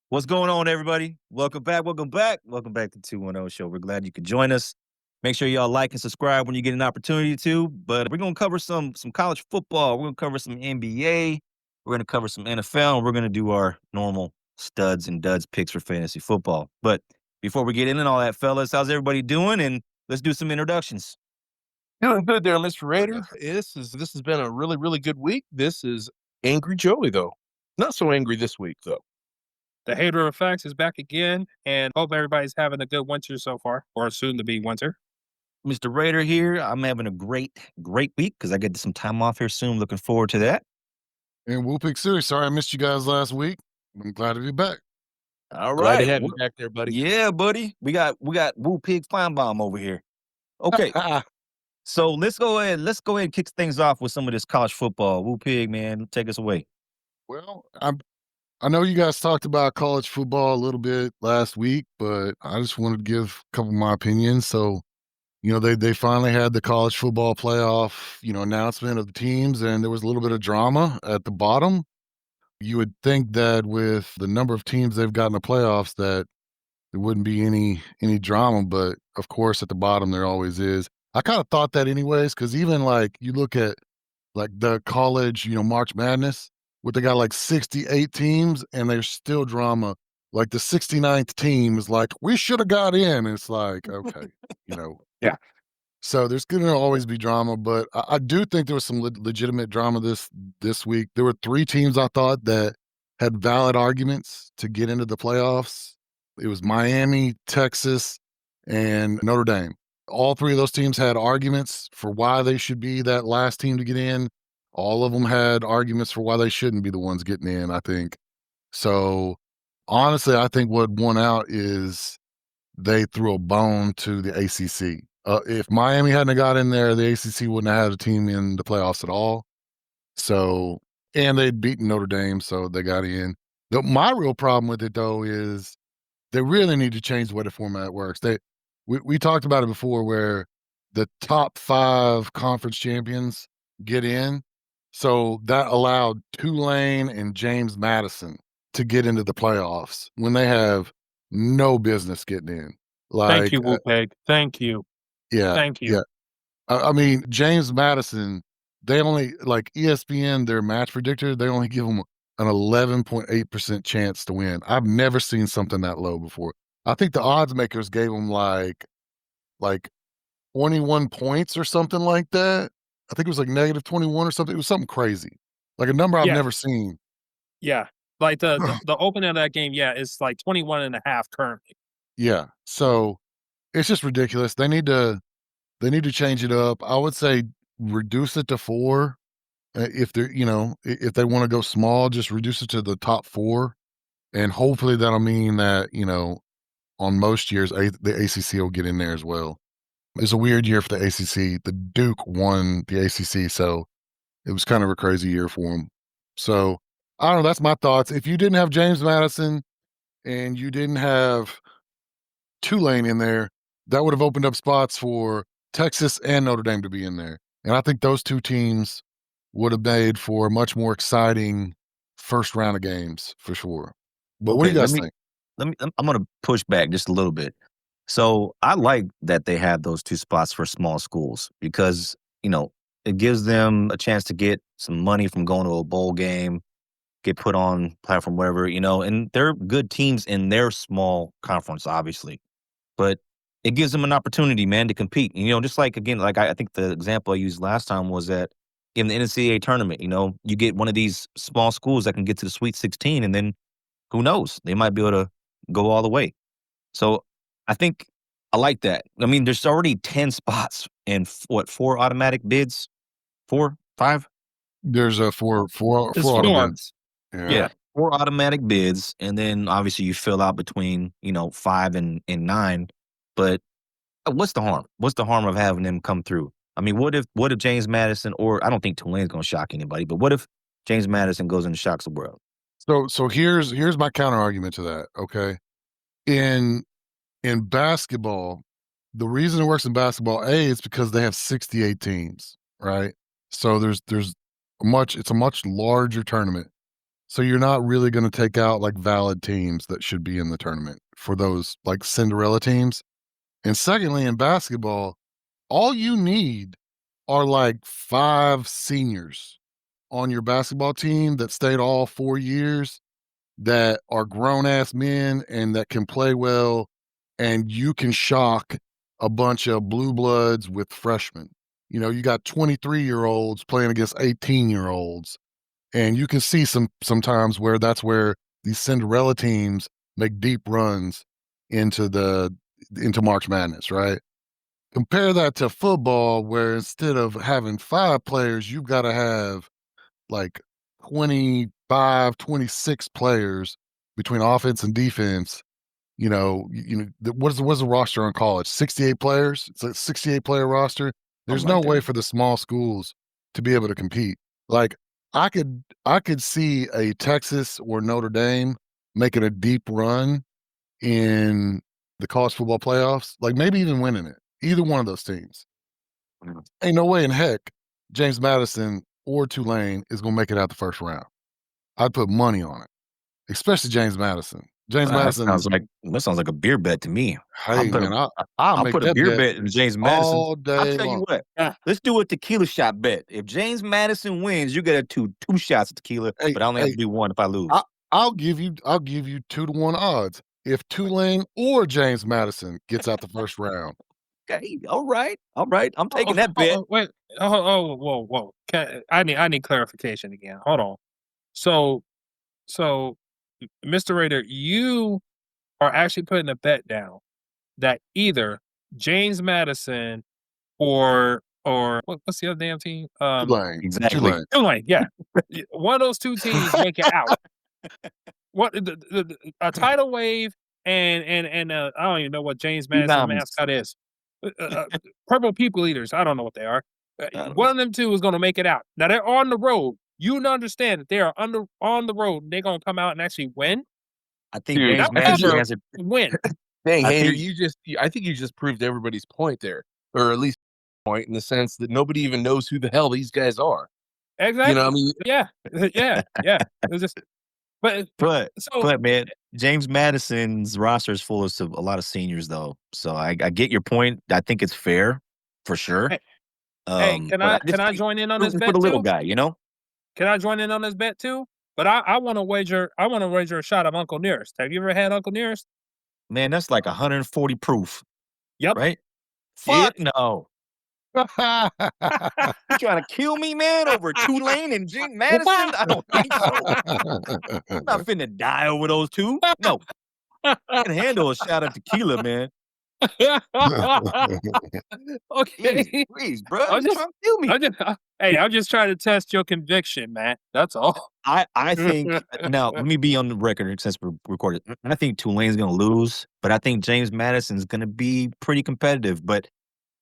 What's going on, everybody? Welcome back. Welcome back. Welcome back to 210 Show. We're glad you could join us. Make sure y'all like and subscribe when you get an opportunity to. But we're gonna cover some college football. We're gonna cover some NBA. We're gonna cover some NFL. And we're gonna do our normal studs and duds picks for fantasy football. But before we get into all that, fellas, how's everybody doing? And let's do some introductions. Doing good there, Mr. Raider. This has been a really, really good week. This is Angry Joey, though. Not so angry this week, though. The Hater Effects is back again, and hope everybody's having a good winter so far, or soon to be winter. Mr. Raider here. I'm having a great week because I get some time off here soon. Looking forward to that. And Woo Pig Series. Sorry I missed you guys last week. I'm glad to be back. All Glad to right. have you back there, buddy. Yeah, buddy. We got Woo Pig Flying Bomb over here. Okay. So let's go ahead and kick things off with some of this college football. Woo Pig, man, take us away. Well, I know you guys talked about college football a little bit last week, but I just wanted to give a couple of my opinions. So, they finally had the college football playoff, announcement of the teams, and there was a little bit of drama at the bottom. You would think that with the number of teams they've got in the playoffs that there wouldn't be any drama, but of course at the bottom there always is. I kind of thought that anyways, because even like you look at like the college, March Madness, where they got like 68 teams and there's still drama. Like the 69th team is like, we should have got in. It's like, okay, you know. Yeah. So there's going to always be drama, but I do think there was some legitimate drama this week. There were three teams I thought that had valid arguments to get into the playoffs. It was Miami, Texas, and Notre Dame. All three of those teams had arguments for why they should be that last team to get in. All of them had arguments for why they shouldn't be the ones getting in, I think. So honestly, I think what won out is they threw a bone to the ACC. If Miami hadn't got in there, the ACC wouldn't have had a team in the playoffs at all. So, and they'd beaten Notre Dame, so they got in. My real problem with it, though, is they really need to change the way the format works. We talked about it before where the top 5 conference champions get in. So that allowed Tulane and James Madison to get into the playoffs when they have no business getting in. Thank Like, you, Woopeg. Thank you. yeah, Thank you. yeah. I mean, James Madison, they only, like ESPN, their match predictor, they only give them an 11.8% chance to win. I've never seen something that low before. I think the odds makers gave them like 21 points or something like that. I think it was like negative 21 or something. It was something crazy, like a number I've Yeah. never seen. Yeah. Like the opening of that game, yeah, it's like 21.5 currently. Yeah. So it's just ridiculous. They need to change it up. I would say reduce it to 4. If they're, if they want to go small, just reduce it to the top 4. And hopefully that'll mean that, on most years, the ACC will get in there as well. It's a weird year for the ACC. The Duke won the ACC, so it was kind of a crazy year for them. So I don't know. That's my thoughts. If you didn't have James Madison and you didn't have Tulane in there, that would have opened up spots for Texas and Notre Dame to be in there. And I think those two teams would have made for a much more exciting first round of games for sure. But what do you guys think? I'm going to push back just a little bit. So I like that they have those 2 spots for small schools because, it gives them a chance to get some money from going to a bowl game, get put on platform, whatever, and they're good teams in their small conference, obviously. But it gives them an opportunity, man, to compete. Just like, again, like I think the example I used last time was that in the NCAA tournament, you get one of these small schools that can get to the Sweet 16, and then who knows? They might be able to go all the way. So I think I like that. I mean, there's already 10 spots and 4 automatic bids? 4, 5? There's a four It's automatic. Yeah, 4 automatic bids, and then obviously you fill out between, 5 and 9. But what's the harm? What's the harm of having them come through? I mean, what if James Madison, or I don't think Tulane's going to shock anybody, but what if James Madison goes in and shocks the world? So here's my counter argument to that. Okay, in basketball, the reason it works in basketball, is because they have 68 teams, right? So it's a much larger tournament. So you're not really going to take out like valid teams that should be in the tournament for those like Cinderella teams. And secondly, in basketball, all you need are like 5 seniors on your basketball team that stayed all 4 years, that are grown ass men and that can play well, and you can shock a bunch of blue bloods with freshmen. You know, you got 23-year-olds playing against 18-year-olds, and you can see sometimes where that's where these Cinderella teams make deep runs into March Madness, right? Compare that to football, where instead of having 5 players, you've got to have like 25, 26 players between offense and defense. What's the roster on college? 68 players. It's a 68 player roster. There's Something no like way that. for the small schools to be able to compete. Like I could see a Texas or Notre Dame making a deep run in the college football playoffs, like maybe even winning it. Either one of those teams. Mm. Ain't no way in heck James Madison or Tulane is going to make it out the first round. I'd put money on it, especially James Madison. James That Madison, sounds like a beer bet to me. hey man, I'll I'll make put a that beer bet bet in James Madison. all I'll day tell you long. what. Let's do a tequila shot bet. If James Madison wins, you get two shots of tequila, Hey, but I only have to do one if I lose. I'll give you 2-to-1 odds if Tulane or James Madison gets out the first round. Okay, all right. I'm taking that bet. Wait. Whoa. I need clarification again. Hold on. So, Mr. Raider, you are actually putting a bet down that either James Madison or what's the other damn team? Tulane, Exactly. Tulane, yeah. One of those 2 teams make it out. What a tidal wave and I don't even know what James Madison Tsunamis. mascot is. Purple people eaters. I don't know what they are. don't One of them 2 is going to make it out. Now they're on the road. You understand that they are on the road. They're going to come out and actually win. I think Dude, James Not Madison ever has it. win. Dang, I Hater, think- I think you just proved everybody's point there, or at least point in the sense that nobody even knows who the hell these guys are. Exactly. You know, what I mean, Yeah. It's just, but But man, James Madison's roster is full of a lot of seniors, though. So I get your point. I think it's fair for sure. Hey, can I join in on this for bet the little too? guy? You know, Can I join in on this bet too? But I want to wager. I want to wager a shot of Uncle Nearest. Have you ever had Uncle Nearest? man, that's like 140 proof, Yep. right? Fuck. No. You trying to kill me, man, over Tulane and James Madison? I don't think so. I'm not finna die over those 2. No. I can handle a shot of tequila, man. Okay. Please, bro. I'm You're just- trying to kill me. I'm just trying to test your conviction, man. That's all. I think now let me be on the record since we're recorded. I think Tulane's gonna lose, but I think James Madison's gonna be pretty competitive. But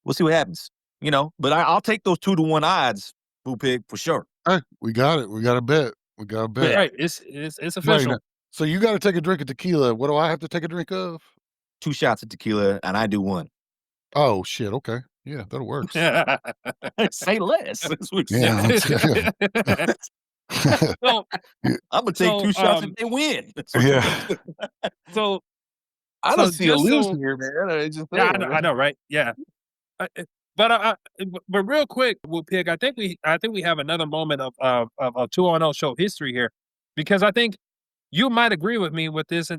we'll see what happens. You know, but I'll take those 2-to-1 odds, Boo Pig, for sure. Hey, we got it. We got a bet. Right. It's Wait, official. now, so you got to take a drink of tequila. What do I have to take a drink of? 2 shots of tequila, and I do 1. Oh shit. Okay. Yeah, that works. Say less. That's what you Yeah. said. So, I'm gonna take 2 shots if they win. That's what you Yeah. said. so I don't So see a just loser so- here, man. yeah, I know, right? Yeah. But real quick, Will Pig, I think we have another moment of 2-0 show history here, because I think you might agree with me with this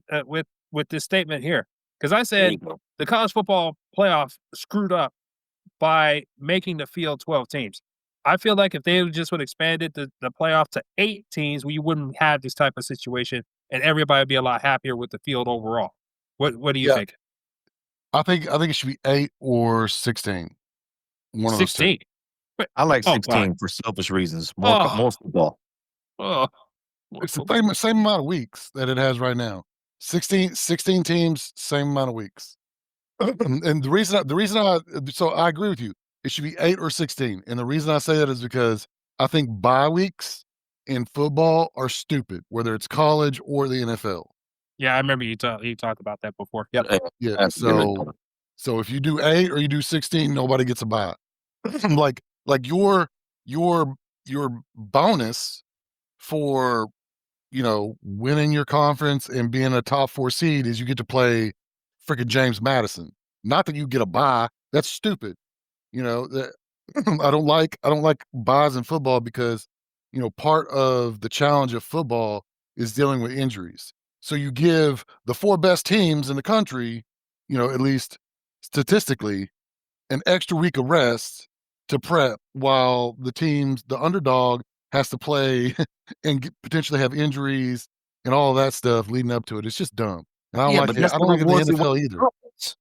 with this statement here, because I There said you go. the college football playoff screwed up by making the field 12 teams. I feel like if they just would expanded the playoff to 8 teams, we wouldn't have this type of situation, and everybody would be a lot happier with the field overall. What do you Yeah. think? I think it should be 8 or 16. One of those two. 16. I like Oh, 16 for selfish reasons. More football. Oh. It's the same amount of weeks that it has right now. 16 teams, same amount of weeks. And the reason I agree with you. It should be 8 or 16. And the reason I say that is because I think bye weeks in football are stupid, whether it's college or the NFL. Yeah, I remember you talked about that before. Yep. Yeah. That's good. So if you do 8 or you do 16, nobody gets a bye. like your bonus for winning your conference and being a top 4 seed is you get to play freaking James Madison. Not that you get a bye. That's stupid. That I don't like buys in football because, part of the challenge of football is dealing with injuries. So you give the 4 best teams in the country, at least statistically, an extra week of rest to prep while the underdog has to play and potentially have injuries and all that stuff leading up to it. It's just dumb. And I don't Yeah, like but it. that's I the don't like it in the reward for NFL winning the either. conference.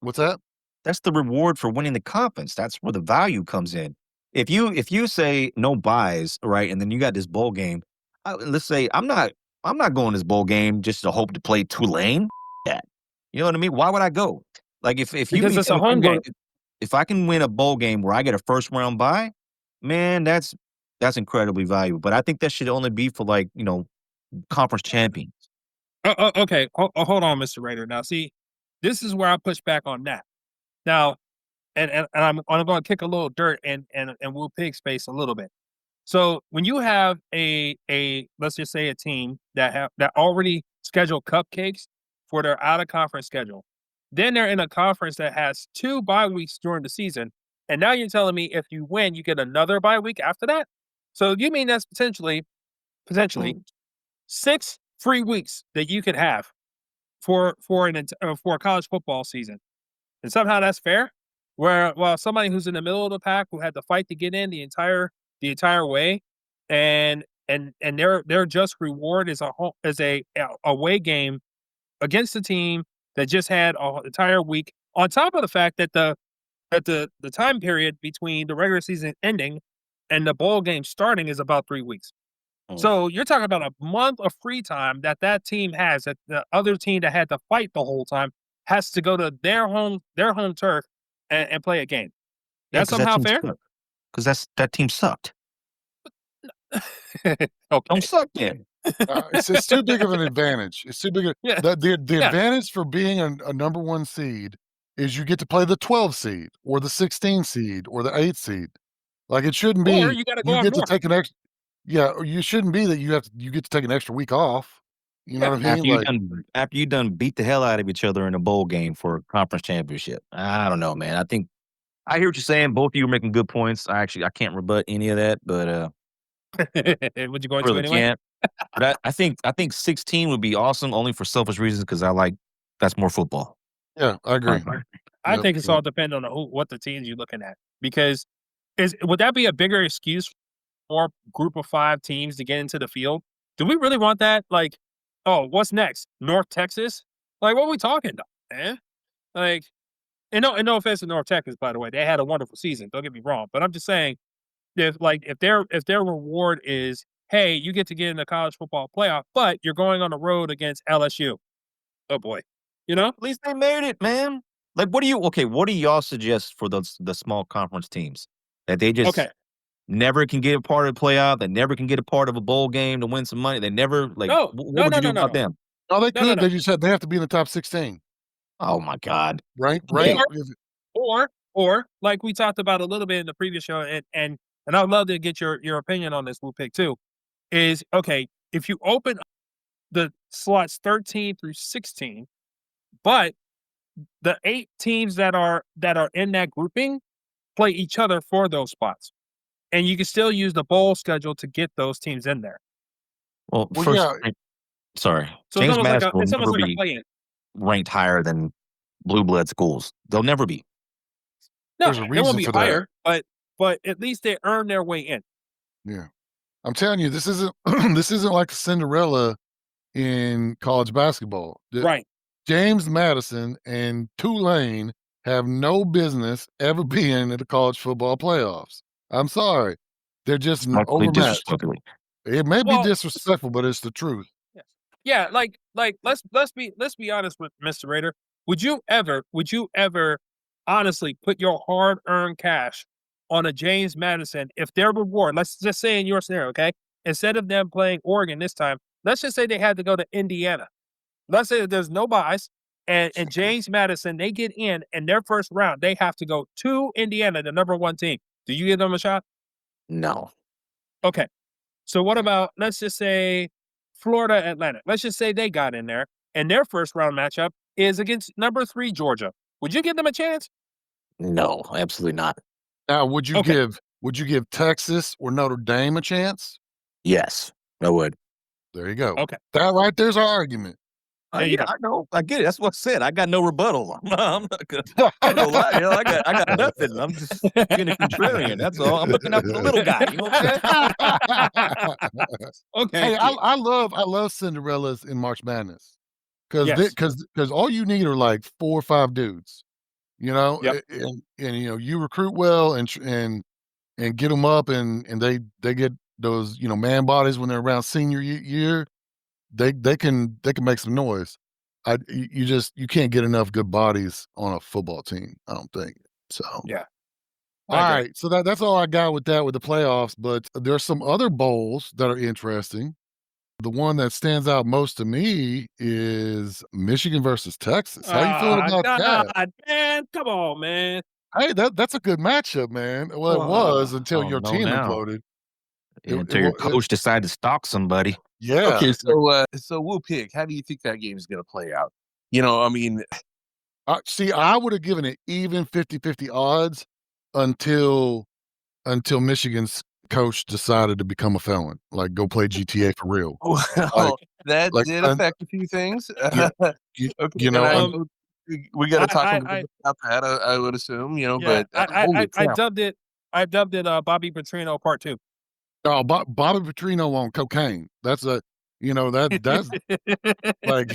What's that? That's the reward for winning the conference. That's where the value comes in. If you say no buys, right, and then you got this bowl game, let's say I'm not going to this bowl game just to hope to play Tulane. That, you know what I mean? Why would I go? Like if you because can it's a home game. if I can win a bowl game where I get a first round bye, man, that's incredibly valuable. But I think that should only be for conference champions. Okay, hold on, Mr. Raider. Now, see, this is where I push back on that. Now, and I'm going to kick a little dirt and Will Pig space a little bit. So when you have a let's just say a team that already scheduled cupcakes for their out of conference schedule, then they're in a conference that has 2 bye weeks during the season, and now you're telling me if you win, you get another bye week after that. So you mean that's potentially 6 free weeks that you could have for a college football season, and somehow that's fair. While somebody who's in the middle of the pack who had to fight to get in the entire way, and their just reward is a away game against a team that just had an entire week, on top of the fact that the time period between the regular season ending and the bowl game starting is about 3 weeks. So you're talking about a month of free time that team has, that the other team that had to fight the whole time has to go to their home turf and play a game. That's somehow fair? Because that team sucked. Okay. Don't suck then. It's too big of an advantage. It's too big. Yeah. The Yeah. advantage for being a number 1 seed is you get to play the 12 seed or the 16 seed or the 8 seed. Like it shouldn't be Or you got to go you up get to north. take an extra. Yeah, or you shouldn't be that you get to take an extra week off. You know what I mean? After you done beat the hell out of each other in a bowl game for a conference championship. I don't know, man. I think I hear what you're saying. Both of you are making good points. I can't rebut any of that, but Would you go I into really anyway? can't. But I think 16 would be awesome, only for selfish reasons because that's more football. Yeah, I agree. I Yep, think it's yep. all depend on what the teams you're looking at, because would that be a bigger excuse for group of 5 teams to get into the field? Do we really want that? Like, oh, what's next? North Texas? Like, what are we talking about, man? Like, and no offense to North Texas, by the way, they had a wonderful season. Don't get me wrong, but I'm just saying, if their reward is, hey, you get to get in the college football playoff, but you're going on the road against LSU. Oh boy, At least they made it, man. Like, what do y'all suggest for the small conference teams that they just okay. never can get a part of the playoff? They never can get a part of a bowl game to win some money. They never No, what would you do about them? No, they No, could. no. They just said they have to be in the top 16. Oh my God! Right? Yeah. Or like we talked about a little bit in the previous show, and I'd love to get your opinion on this, Will Pick, too, is, okay, if you open the slots 13 through 16, but the 8 teams that are in that grouping play each other for those spots, and you can still use the bowl schedule to get those teams in there. Well, Well, first, yeah. sorry, So James it's Madison will almost never like a be play-in. ranked higher than blue blood schools. They'll never be. No, There's a they won't reason be for that. higher, but at least they earn their way in. Yeah. I'm telling you, this isn't this isn't like Cinderella in college basketball. Right. James Madison and Tulane have no business ever being in the college football playoffs. I'm sorry. They're just Respectfully, overmatched. disrespectfully. It may be Well, disrespectful, but it's the truth. yeah, like let's be honest with Mr. Raider. Would you ever honestly put your hard-earned cash on a James Madison if their reward, let's just say in your scenario, okay, instead of them playing Oregon this time, let's just say they had to go to Indiana. Let's say that there's no buys, and James Madison, they get in their first round, they have to go to Indiana, the number 1 team. Do you give them a shot? No. Okay. So what about, let's just say, Florida Atlantic. Let's just say they got in there, and their first round matchup is against number 3 Georgia. Would you give them a chance? No, absolutely not. Now, would you Okay. give Texas or Notre Dame a chance? Yes, I would. There you go. Okay. That right there's our argument. There you go. I know. I get it. That's what I said. I got no rebuttal. I'm not gonna lie. You know, I got nothing. I'm just being a contrarian. That's all. I'm looking out for the little guy. You know what I'm saying? Okay. Hey, I love Cinderellas in March Madness Yes. because all you need are like 4 or 5 dudes, you know, Yep. and you know you recruit well and get them up and they get those man bodies when they're around senior year. They can make some noise. You can't get enough good bodies on a football team, I don't think. So Yeah. all I agree. right, so that's all I got with that with the playoffs. But there's some other bowls that are interesting. The one that stands out most to me is Michigan versus Texas. How you feeling about that? Man, come on, man. Hey, that's a good matchup, man. Well, it Oh, was I until don't your know team now. imploded. Yeah, until your coach decided to stalk somebody. Yeah. Okay, so Will Pig, how do you think that game is going to play out? I mean, See, I would have given it even 50-50 odds until Michigan's coach decided to become a felon, like go play GTA for real. well, that Like, did affect a few things. yeah, you, Okay, you and know, I and, know we got to talk a little I bit about that. I would assume, yeah, but holy I crap! dubbed it Bobby Petrino Part 2. Bobby Petrino on cocaine. That's that's like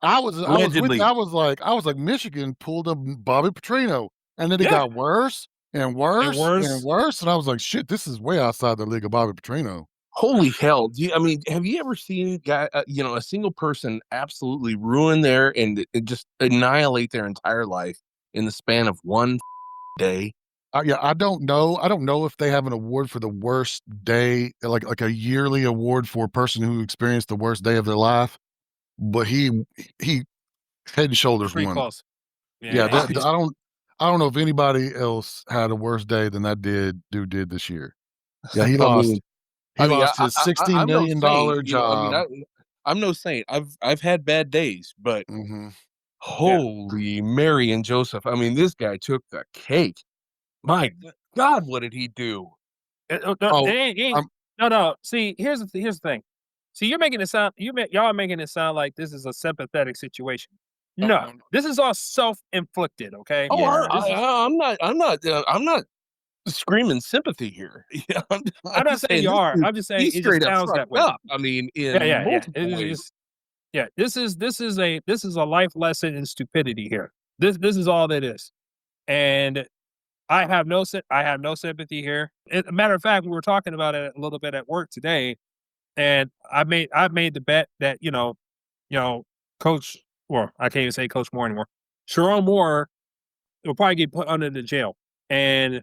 Allegedly. I was like Michigan pulled up Bobby Petrino, and then it Yeah. got worse and And worse and worse. worse, and I was like, shit, this is way outside the league of Bobby Petrino. Holy hell! I mean, have you ever seen a single person absolutely ruin and just annihilate their entire life in the span of one day? Yeah, I don't know. I don't know if they have an award for the worst day, like a yearly award for a person who experienced the worst day of their life. But he head and shoulders Pretty won it. close. Yeah, Yeah. I don't know if anybody else had a worse day than that dude did this year. Yeah, I mean, he lost his $16 I'm no million saint. job. I'm no saint. I've had bad days, but Mhm. Yeah. holy Mary and Joseph! I mean, this guy took the cake. My God, what did he do? Oh, It ain't. I'm No. See, here's the thing. See, y'all are making it sound like this is a sympathetic situation. No, this is all self-inflicted. Okay. Oh, Yeah. I'm not screaming sympathy here. I'm I'm not just saying saying you this are. dude, I'm just saying he's it just straight up sounds that fucked way. up. I mean, in multiple ways. Yeah. This is a life lesson in stupidity here. This is all that is, and I have no sympathy here. As a matter of fact, we were talking about it a little bit at work today, and I made the bet that Coach, or I can't even say Coach Moore anymore. Sharon Moore will probably get put under the jail, and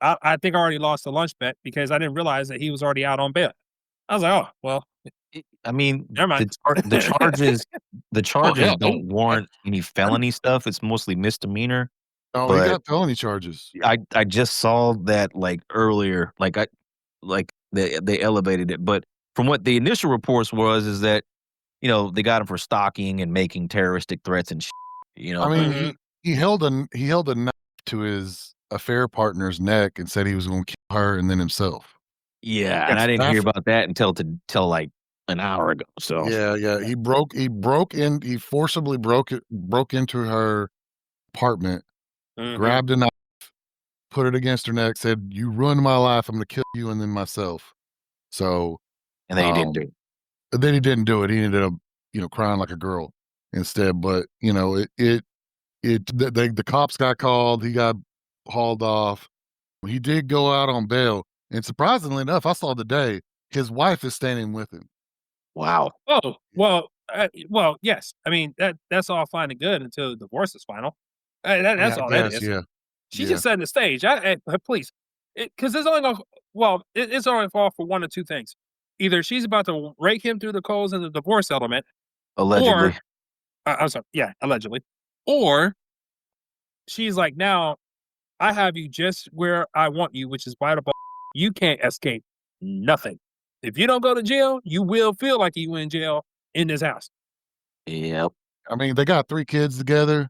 I think I already lost the lunch bet because I didn't realize that he was already out on bail. I was like, oh well, I mean, never mind. the charges hell, don't warrant any felony stuff. It's mostly misdemeanor. Oh, he But got felony charges. I just saw that like earlier, they elevated it. But from what the initial reports is that they got him for stalking and making terroristic threats and I mean, Mhm. he held a knife to his affair partner's neck and said he was going to kill her and then himself. Yeah, and I didn't hear That's about that until like an hour ago. So yeah. He forcibly broke into her apartment, Mhm. grabbed a knife, put it against her neck, said, "You ruined my life. I'm going to kill you and then myself." So, and then he didn't do um, it. then he didn't do it. He ended up, crying like a girl instead. But the cops got called. He got hauled off. He did go out on bail, and surprisingly enough, I saw today his wife is standing with him. Wow. Oh well, yes. I mean that's all fine and good until the divorce is final. That's I all that guess, is. yeah, She's yeah. just setting the stage. Please, because it's only fall for one or two things. Either she's about to rake him through the coals in the divorce settlement, or Allegedly. I'm sorry, yeah, allegedly, or she's like, now I have you just where I want you, which is by the ball. You can't escape nothing. If you don't go to jail, you will feel like you in jail in this house. Yep. I mean, they got 3 kids together.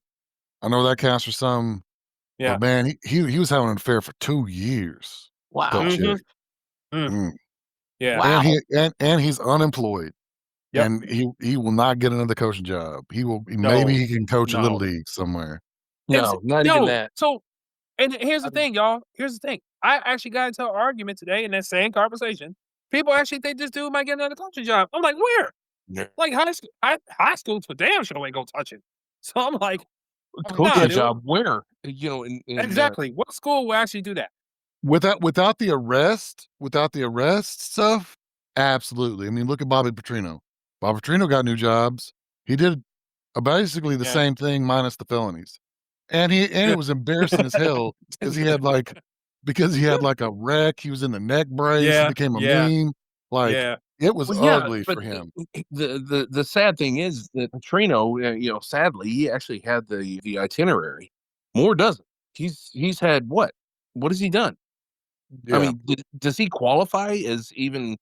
I know that counts for some, Yeah. but man, he was having an affair for 2 years with that Wow. Mhm. chick. Mm. Mm. Yeah. Wow. And he's unemployed, Yep. and he will not get another coaching job. Maybe No. he can coach a little No. league somewhere. No, not even that. So, and here's the I thing, y'all. Here's the thing. I actually got into an argument today in that same conversation. People actually think this dude might get another coaching job. I'm like, where? Yeah. Like high school for damn sure ain't gonna touch it. So I'm like, Coaching dude. job where? You know, in Exactly. What school will actually do that? Without the arrest stuff, absolutely. I mean, look at Bobby Petrino. Bobby Petrino got new jobs. He did basically the Yeah. same thing minus the felonies. And it was embarrassing as hell because he had like a wreck. He was in the neck brace. He Yeah. became a Yeah. meme. Like Yeah. it was Well, yeah, ugly but for him. the sad thing is that Trino, sadly, he actually had the itinerary. Moore doesn't. He's had what? What has he done? I Yeah. mean, does he qualify as even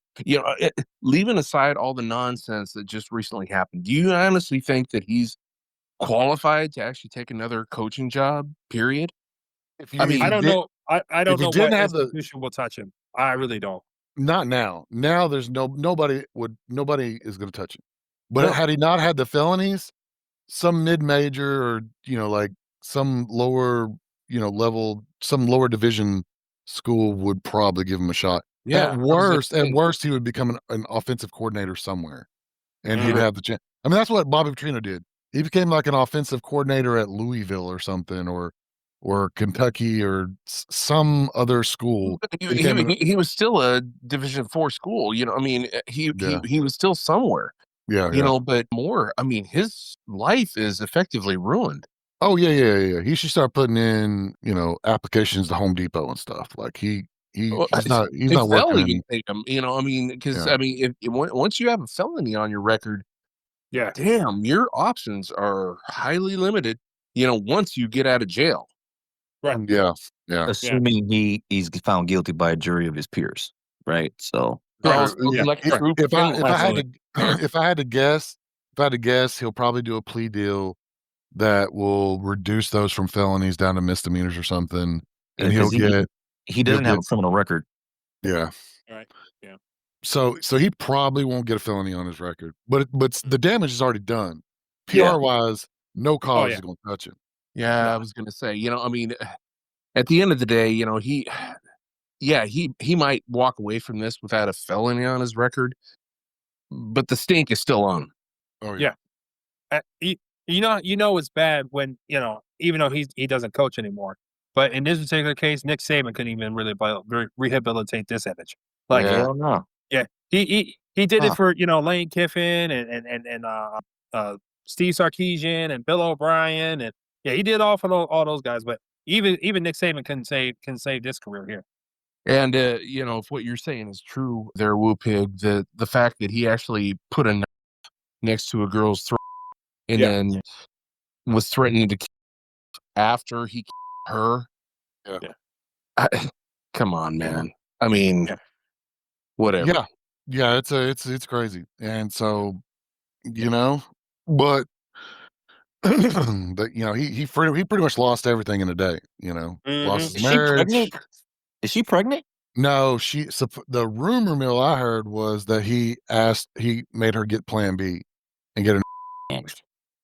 leaving aside all the nonsense that just recently happened? Do you honestly think that he's qualified to actually take another coaching job? Period. If I you, mean, I don't know. I don't if you know didn't what have the institution will touch him. I really don't. not now. Now there's nobody is going to touch him. But No. had he not had the felonies, some mid-major or, like some lower, level, some lower division school would probably give him a shot. Yeah, At I was gonna say. worst, he would become an offensive coordinator somewhere, and he'd Mhm. have the chance. I mean, that's what Bobby Petrino did. He became like an offensive coordinator at Louisville or something, or Kentucky or some other school. He, He became he was still a Division 4 school. I mean, yeah, he was still somewhere. yeah. But Moore, I mean, his life is effectively ruined. Oh yeah. He should start putting in, applications to Home Depot and stuff. Like Well, he's if not they'll working even in take him, I mean, because yeah. I mean, once you have a felony on your record, Yeah. damn, your options are highly limited. Once you get out of jail. Right. Yeah. Yeah. Assuming he's found guilty by a jury of his peers, right? So Oh, Or so yeah, like if true if I criminal. if I had to Absolutely. if I had to guess, he'll probably do a plea deal that will reduce those from felonies down to misdemeanors or something, and because he he'll doesn't have get a criminal record. yeah. Right. Yeah. So he probably won't get a felony on his record, but the damage is already done. Yeah. PR wise, no Oh cause yeah. is going to touch him. Yeah, No. I was gonna say, I mean, at the end of the day, he might walk away from this without a felony on his record, but the stink is still on him. Oh Yeah. You know it's bad when even though he doesn't coach anymore. But in this particular case, Nick Saban couldn't even really rehabilitate this image. Like, Yeah. Hell no. yeah, he did it Huh. for Lane Kiffin and Steve Sarkisian and Bill O'Brien and yeah, he did all those guys. But even Nick Saban can save this career here. And if what you're saying is true, there, Woo Pig, the fact that he actually put a knife next to a girl's throat and Yeah. then was threatening to kill after he killed her. Yeah. Come on, man. I mean, Yeah. whatever. Yeah, it's crazy, and so but he pretty much lost everything in a day. Lost his Is she marriage. pregnant? Is she pregnant? No, the rumor mill I heard was that he made her get Plan B and get an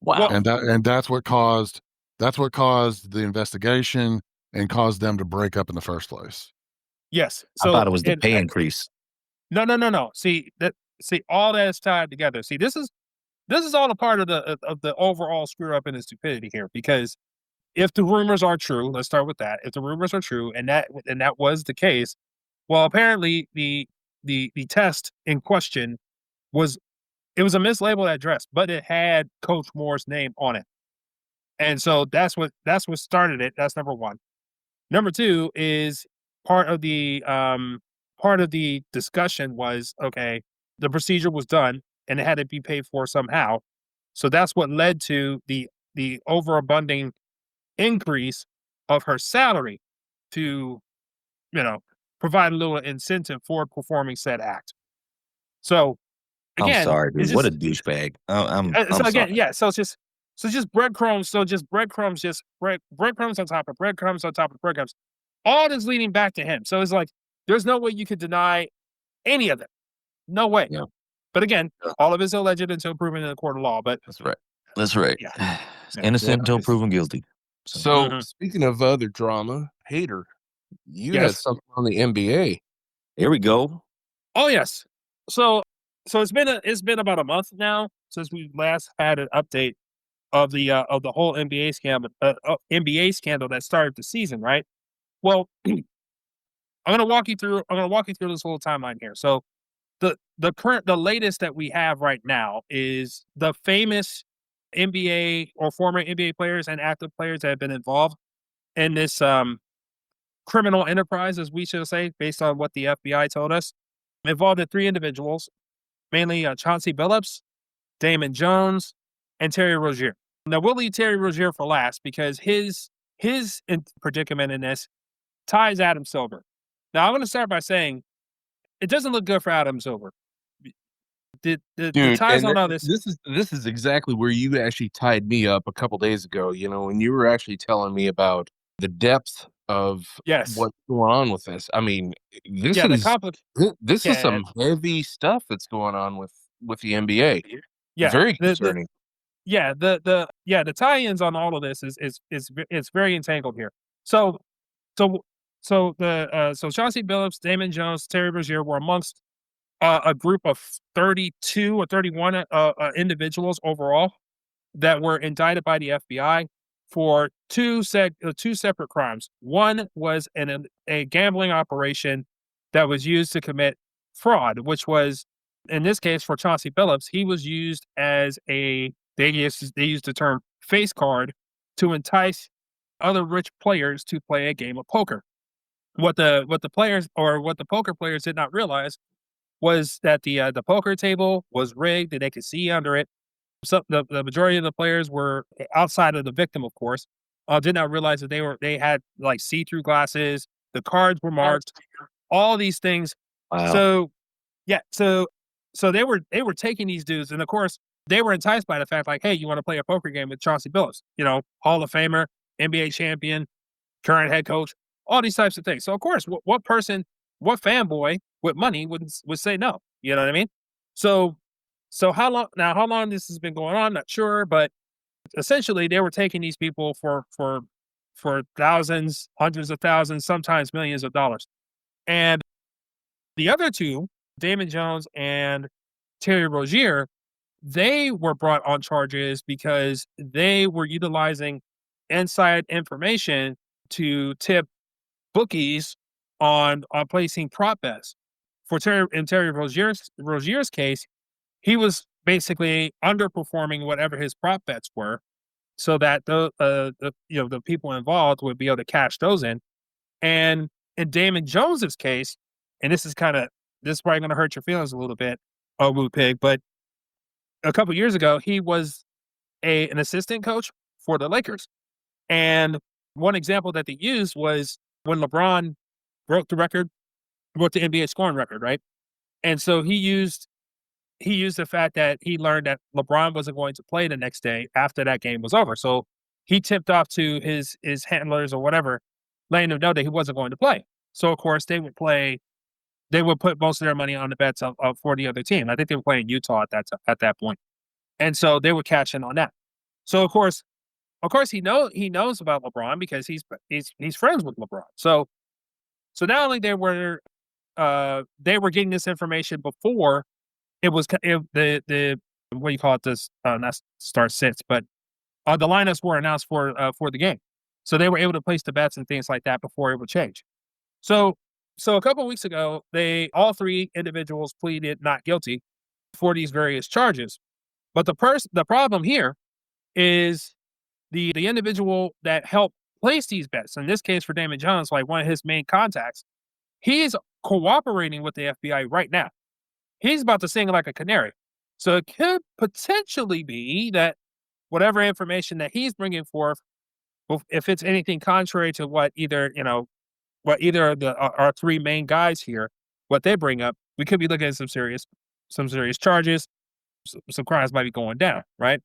Wow. and that's what caused the investigation and caused them to break up in the first place. Yes. I So thought it was the pay increase. no. See all that is tied together. See, this is all a part of the overall screw up and the stupidity here. Because if the rumors are true, let's start with that. If the rumors are true, and that was the case, well, apparently the test in question was a mislabeled address, but it had Coach Moore's name on it, and so that's what started it. That's number one. Number two is part of the discussion was okay. The procedure was done and it had to be paid for somehow, so that's what led to the overabundant increase of her salary to provide a little incentive for performing said act. So I'm again, sorry, dude. it's What a just douchebag. so I'm again, sorry. yeah. So just breadcrumbs. So just breadcrumbs, just breadcrumbs on top of breadcrumbs on top of breadcrumbs. All is leading back to him. So it's like there's no way you could deny any of it. No way. Yeah, But again, yeah, all of it's alleged until proven in the court of law. But that's right. That's right. yeah, It's yeah. innocent until Nice. proven guilty. So So Mhm. speaking of other drama, Hater, you had Yes. something on the NBA. here we go. Oh yes. So it's been about a month now since we last had an update of the whole NBA scandal that started the season, right? Well, I'm gonna walk you through this whole timeline here. So the latest that we have right now is the famous NBA or former NBA players and active players that have been involved in this criminal enterprise, as we should say, based on what the FBI told us, involved in three individuals, mainly Chauncey Billups, Damon Jones, and Terry Rozier. Now we'll leave Terry Rozier for last because predicament in this ties Adam Silver. Now I'm going to start by saying it doesn't look good for Adam Silver. The Dude, ties and on all this. this is exactly where you actually tied me up a couple days ago, you know, when you were actually telling me about the depth of Yes, what's going on with this. I mean, this yeah, the is compli this is yeah, some heavy stuff that's going on with the NBA. yeah, Very the concerning. yeah, the tie-ins on all of this is very entangled here. So so so Chauncey Billups, Damon Jones, Terry Rozier were amongst a group of 32 or 31 individuals overall that were indicted by the FBI for two separate crimes. One was a gambling operation that was used to commit fraud, which was in this case for Chauncey Billups, he was used as they used the term face card to entice other rich players to play a game of poker. What the players or what the poker players did not realize was that the poker table was rigged and they could see under it. So the majority of the players were outside of the victim, of course, did not realize that they had like see-through glasses, the cards were marked, all these things. Wow. So yeah, so they were taking these dudes, and of course they were enticed by the fact like, hey, you want to play a poker game with Chauncey Billups, you know, Hall of Famer, NBA champion, current head coach, all these types of things. So of course, what person, what fanboy with money would say no? You know what I mean? So how long this has been going on? Not sure, but essentially they were taking these people for thousands, hundreds of thousands, sometimes millions of dollars. And the other two, Damon Jones and Terry Rozier, they were brought on charges because they were utilizing inside information to tip bookies on placing prop bets. For Terry Rozier's case, he was basically underperforming whatever his prop bets were, so that the you know the people involved would be able to cash those in. And in Damon Jones's case, and this is probably going to hurt your feelings a little bit, Woo Pig, but a couple years ago he was an assistant coach for the Lakers, and one example that they used was when LeBron broke the record, broke the NBA scoring record, right? And so he used the fact that he learned that LeBron wasn't going to play the next day after that game was over. So he tipped off to his handlers or whatever, letting them know that he wasn't going to play. So of course they would put most of their money on the bets of for the other team. I think they were playing Utah at that point. And so they would cash in on that. So of course he knows about LeBron because he's friends with LeBron. So not only they were getting this information before it was the what do you call it, this not start sits, but the lineups were announced for the game, so they were able to place the bets and things like that before it would change. So a couple of weeks ago, they all three individuals pleaded not guilty for these various charges. But the problem here is the individual that helped place these bets. In this case, for Damon Jones, like one of his main contacts, he's cooperating with the FBI right now. He's about to sing like a canary. So it could potentially be that whatever information that he's bringing forth, if it's anything contrary to what either of our three main guys here, what they bring up, we could be looking at some serious some serious charges, some crimes might be going down, right?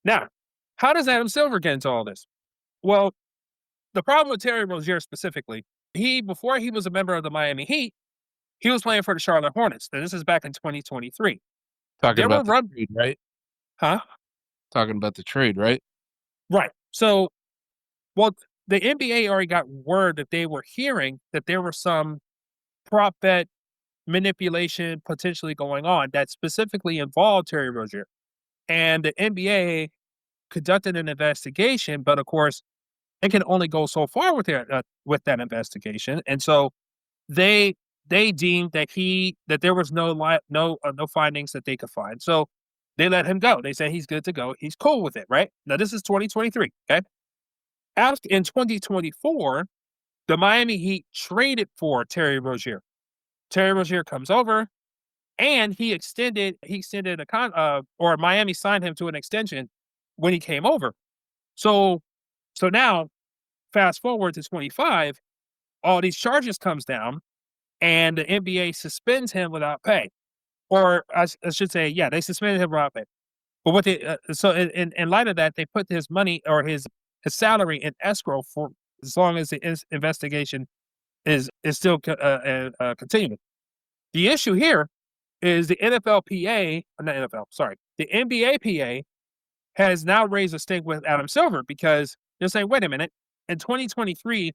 Now, how does Adam Silver get into all this? Well, the problem with Terry Rozier specifically, before he was a member of the Miami Heat, he was playing for the Charlotte Hornets. And this is back in 2023. Talking There were about the trade, right? huh? Talking about the trade, right? Right. So, well, the NBA already got word that they were hearing that there were some prop bet manipulation potentially going on that specifically involved Terry Rozier. And the NBA conducted an investigation, but of course, it can only go so far with that investigation. And so they deemed that there was no findings that they could find. So they let him go. They said he's good to go. He's cool with it, right? Now this is 2023. Okay. After in 2024, the Miami Heat traded for Terry Rozier. Terry Rozier comes over, and he extended or Miami signed him to an extension when he came over. So now, fast forward to 25, all these charges comes down, and the NBA suspends him without pay, or I should say, yeah, they suspended him without pay. But what they so in light of that, they put his money or his salary in escrow for as long as the investigation is still continuing. The issue here is the NFLPA, not NFL, sorry, the NBAPA has now raised a stink with Adam Silver because they're saying, wait a minute, in 2023,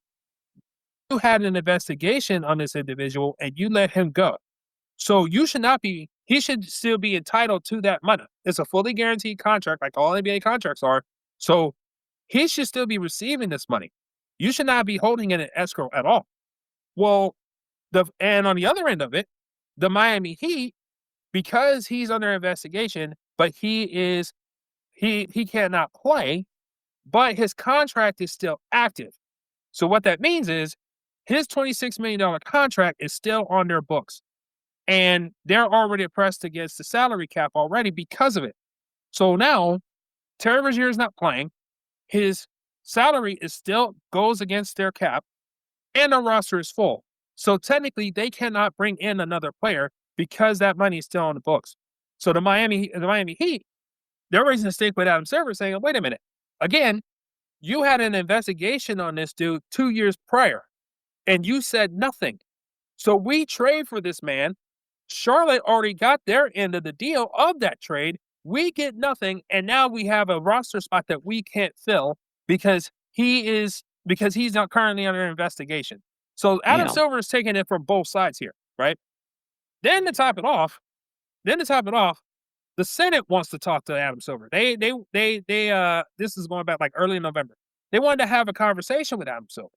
you had an investigation on this individual and you let him go. So he should still be entitled to that money. It's a fully guaranteed contract like all NBA contracts are. So he should still be receiving this money. You should not be holding it in escrow at all. Well, and on the other end of it, the Miami Heat, because he's under investigation, but he cannot play, but his contract is still active. So what that means is his $26 million contract is still on their books. And they're already pressed against the salary cap already because of it. So now Terry Rozier is not playing. His salary still goes against their cap, and the roster is full. So technically, they cannot bring in another player because that money is still on the books. So the Miami Heat, they're raising a stink with Adam Silver, saying, "Wait a minute, again, you had an investigation on this dude 2 years prior, and you said nothing. So we trade for this man. Charlotte already got their end of the deal of that trade. We get nothing, and now we have a roster spot that we can't fill because he's not currently under investigation." So Adam Damn. Silver is taking it from both sides here, right? Then to top it off, the Senate wants to talk to Adam Silver. They this is going back like early in November. They wanted to have a conversation with Adam Silver.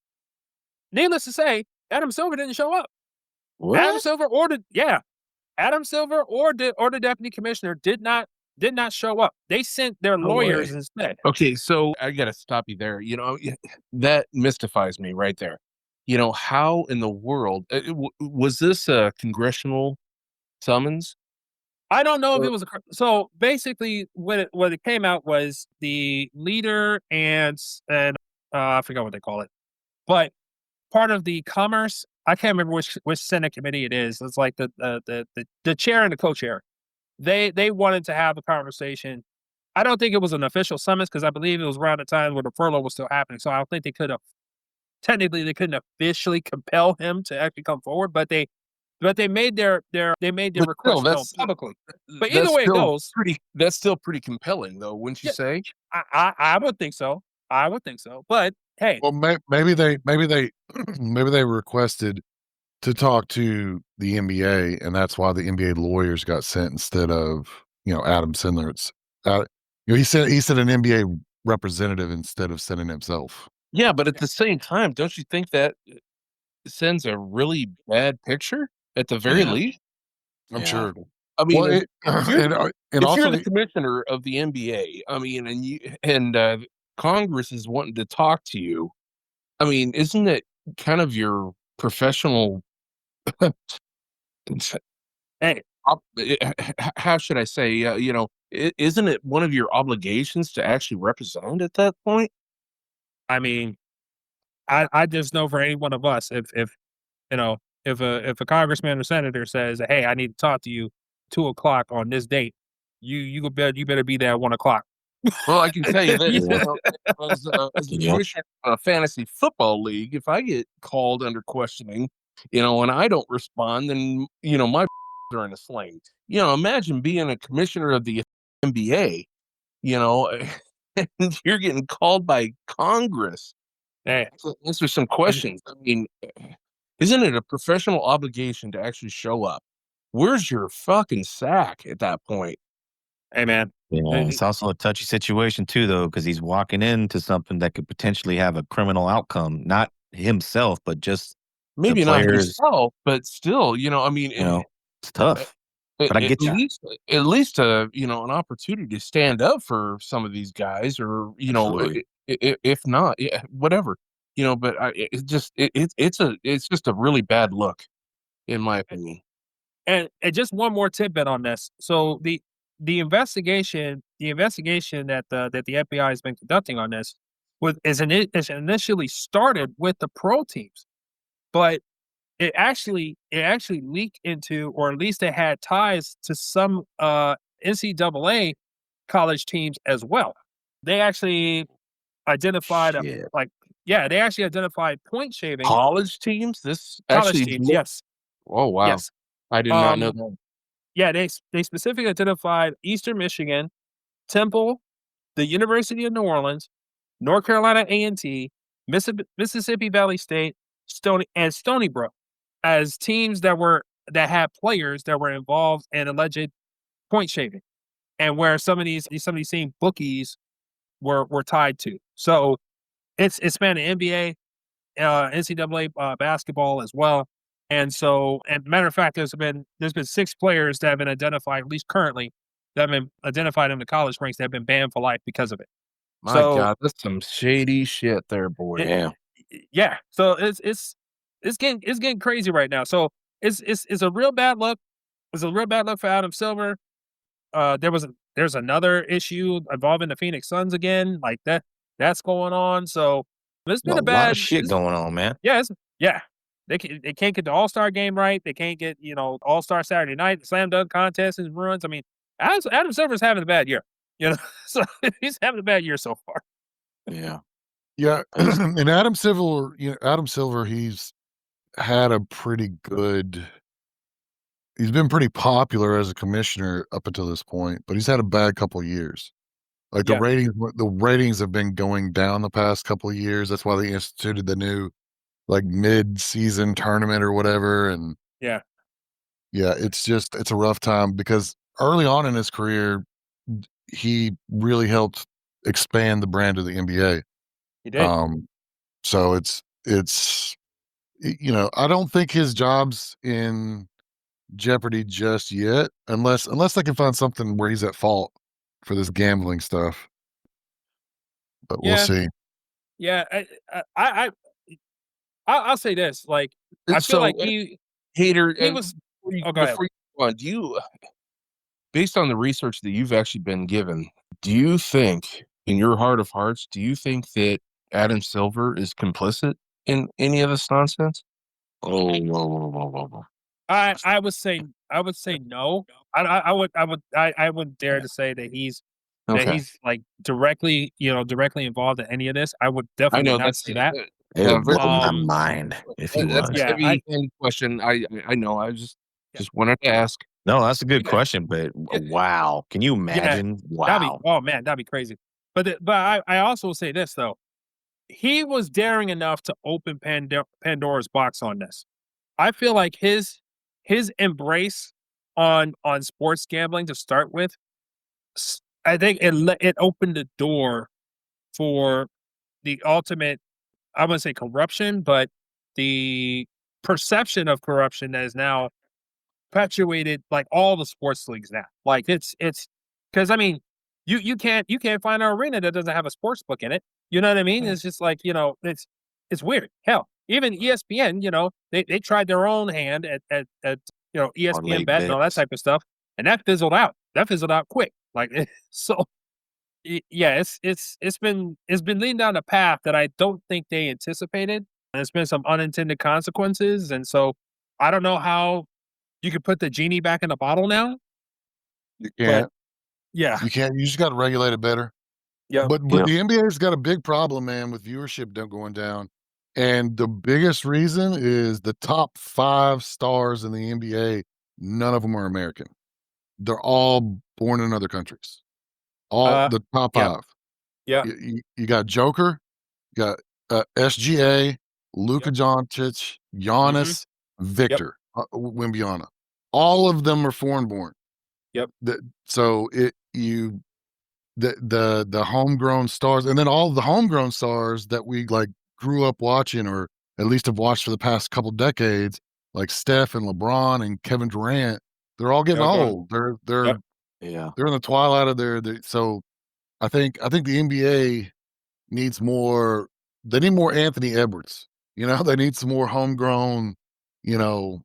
Needless to say, Adam Silver didn't show up. Adam What? Silver Adam Silver or the deputy commissioner did not show up. They sent their No lawyers way. instead. Okay, so I got to stop you there. That mystifies me right there. How in the world was this a congressional summons? I don't know if Or- it was so basically what it came out was the leader and I forgot what they call it, but part of the commerce. I can't remember which Senate committee it is. It's like the chair and the co-chair. They wanted to have a conversation. I don't think it was an official summons because I believe it was around the time where the furlough was still happening. So I don't think they couldn't officially compel him to actually come forward, but they made their But request still, known publicly. But either way it goes, that's still pretty compelling, though, wouldn't you Yeah. say? I would think so. I would think so. But hey, Well, maybe they maybe they requested to talk to the NBA, and that's why the NBA lawyers got sent instead of Adam Sandler. He said an NBA representative instead of sending himself. Yeah, but at the same time, don't you think that sends a really bad picture at the very Yeah. least? I'm Yeah. sure. I mean, Well, and if also you're the commissioner of the NBA, I mean, and Congress is wanting to talk to you, I mean, isn't it kind of your professional? hey, How should I say? Isn't it one of your obligations to actually represent at that point? I mean, I just know for any one of us, if a congressman or senator says, "Hey, I need to talk to you," 2 o'clock on this date, you better be there at 1 o'clock. Well, I can tell you this, Yeah. as the Yep. commissioner of a fantasy football league, if I get called under questioning, and I don't respond, then, my are in a sling. Imagine being a commissioner of the NBA, you know, and you're getting called by Congress Hey, to answer some questions. I mean, isn't it a professional obligation to actually show up? Where's your fucking sack at that point? hey, man. Yeah, it's also a touchy situation too, though, because he's walking into something that could potentially have a criminal outcome. Not himself, but just the Maybe not players. himself, but still, I mean, It's tough. But I at get you. least an opportunity to stand up for some of these guys, or Absolutely. if not, yeah, whatever, but it's just a really bad look, in my opinion. And just one more tidbit on this. So the investigation that the FBI has been conducting on this is initially started with the pro teams, but it actually leaked into, or at least it had ties to some NCAA college teams as well. They actually identified Shit. they actually identified point shaving. College teams, this College actually, teams, yes, oh wow, yes. I did not know that. Yeah, they specifically identified Eastern Michigan, Temple, the University of New Orleans, North Carolina A&T, Mississippi Valley State, Stony Brook as teams that had players that were involved in alleged point shaving, and where some of these same bookies were tied to. So it's spanned the NBA, NCAA basketball as well. And matter of fact, there's been 6 players that have been identified, at least currently, that have been identified in the college ranks that have been banned for life because of it. My So God, that's some shady shit there, boy. it, Yeah. yeah, so it's getting crazy right now. So it's a real bad look. It's a real bad look for Adam Silver. There's another issue involving the Phoenix Suns again, like that's going on. So it's been A a lot of bad. shit going on, man. Yeah. They can't get the All-Star game right. They can't get, All-Star Saturday night. The slam dunk contest is ruins. I mean, Adam Silver's having a bad year. So he's having a bad year so far. Yeah. Yeah, and Adam Silver, he's had a pretty good. He's been pretty popular as a commissioner up until this point, but he's had a bad couple of years. Like Yeah. the ratings have been going down the past couple of years. That's why they instituted the new like mid-season tournament or whatever. And Yeah. yeah, it's a rough time because early on in his career, he really helped expand the brand of the NBA. He did. So I don't think his job's in jeopardy just yet, unless they can find something where he's at fault for this gambling stuff. But we'll Yeah. see. Yeah. I'll say this. Like, I feel So, like he Hater, was. before Go ahead. you go on, based on the research that you've actually been given, do you think, in your heart of hearts, do you think that Adam Silver is complicit in any of this nonsense? Oh, whoa, whoa, whoa, whoa, whoa. I would say no. I wouldn't dare to say that he's Okay. like directly involved in any of this. I would I definitely know not that's say that. It would very, blow my Um, mind if he that's a was. Yeah, heavy question. I know. I just Yeah. wanted to ask. No, that's a good Yeah. question, but Yeah. wow. Can you imagine? Wow. that'd be crazy. But I also say this though. He was daring enough to open Pandora's box on this. I feel like his embrace on sports gambling to start with, I think it opened the door for the ultimate, I wouldn't say corruption, but the perception of corruption that is now perpetuated like all the sports leagues now. Like it's because I mean, you can't find an arena that doesn't have a sports book in it. You know what I mean? It's just like, it's weird. Hell, even ESPN, they tried their own hand at ESPN Parlay bet and all that bets. type of stuff, and that fizzled out. That fizzled out quick. Like so, yeah, it's been leading down a path that I don't think they anticipated. And there's been some unintended consequences, and so I don't know how you could put the genie back in the bottle now, You but can't. yeah, You can't. You just got to regulate it better. yeah, But the NBA's got a big problem, man, with viewership going down, and the biggest reason is the top 5 stars in the NBA, none of them are American. They're all born in other countries. All uh, the top Yeah. 5. yeah, You got Joker, you got, SGA, Luka yep, Doncic, hmm Giannis, yep, Victor, Wembanyama. All of them are foreign born. yep, So the homegrown stars, and then all the homegrown stars that we like grew up watching, or at least have watched for the past couple decades, like Steph and LeBron and Kevin Durant, they're all getting they're going, old. They're yep, Yeah. they're in the twilight of so I think the NBA needs more. They need more Anthony Edwards. They need some more homegrown, you know,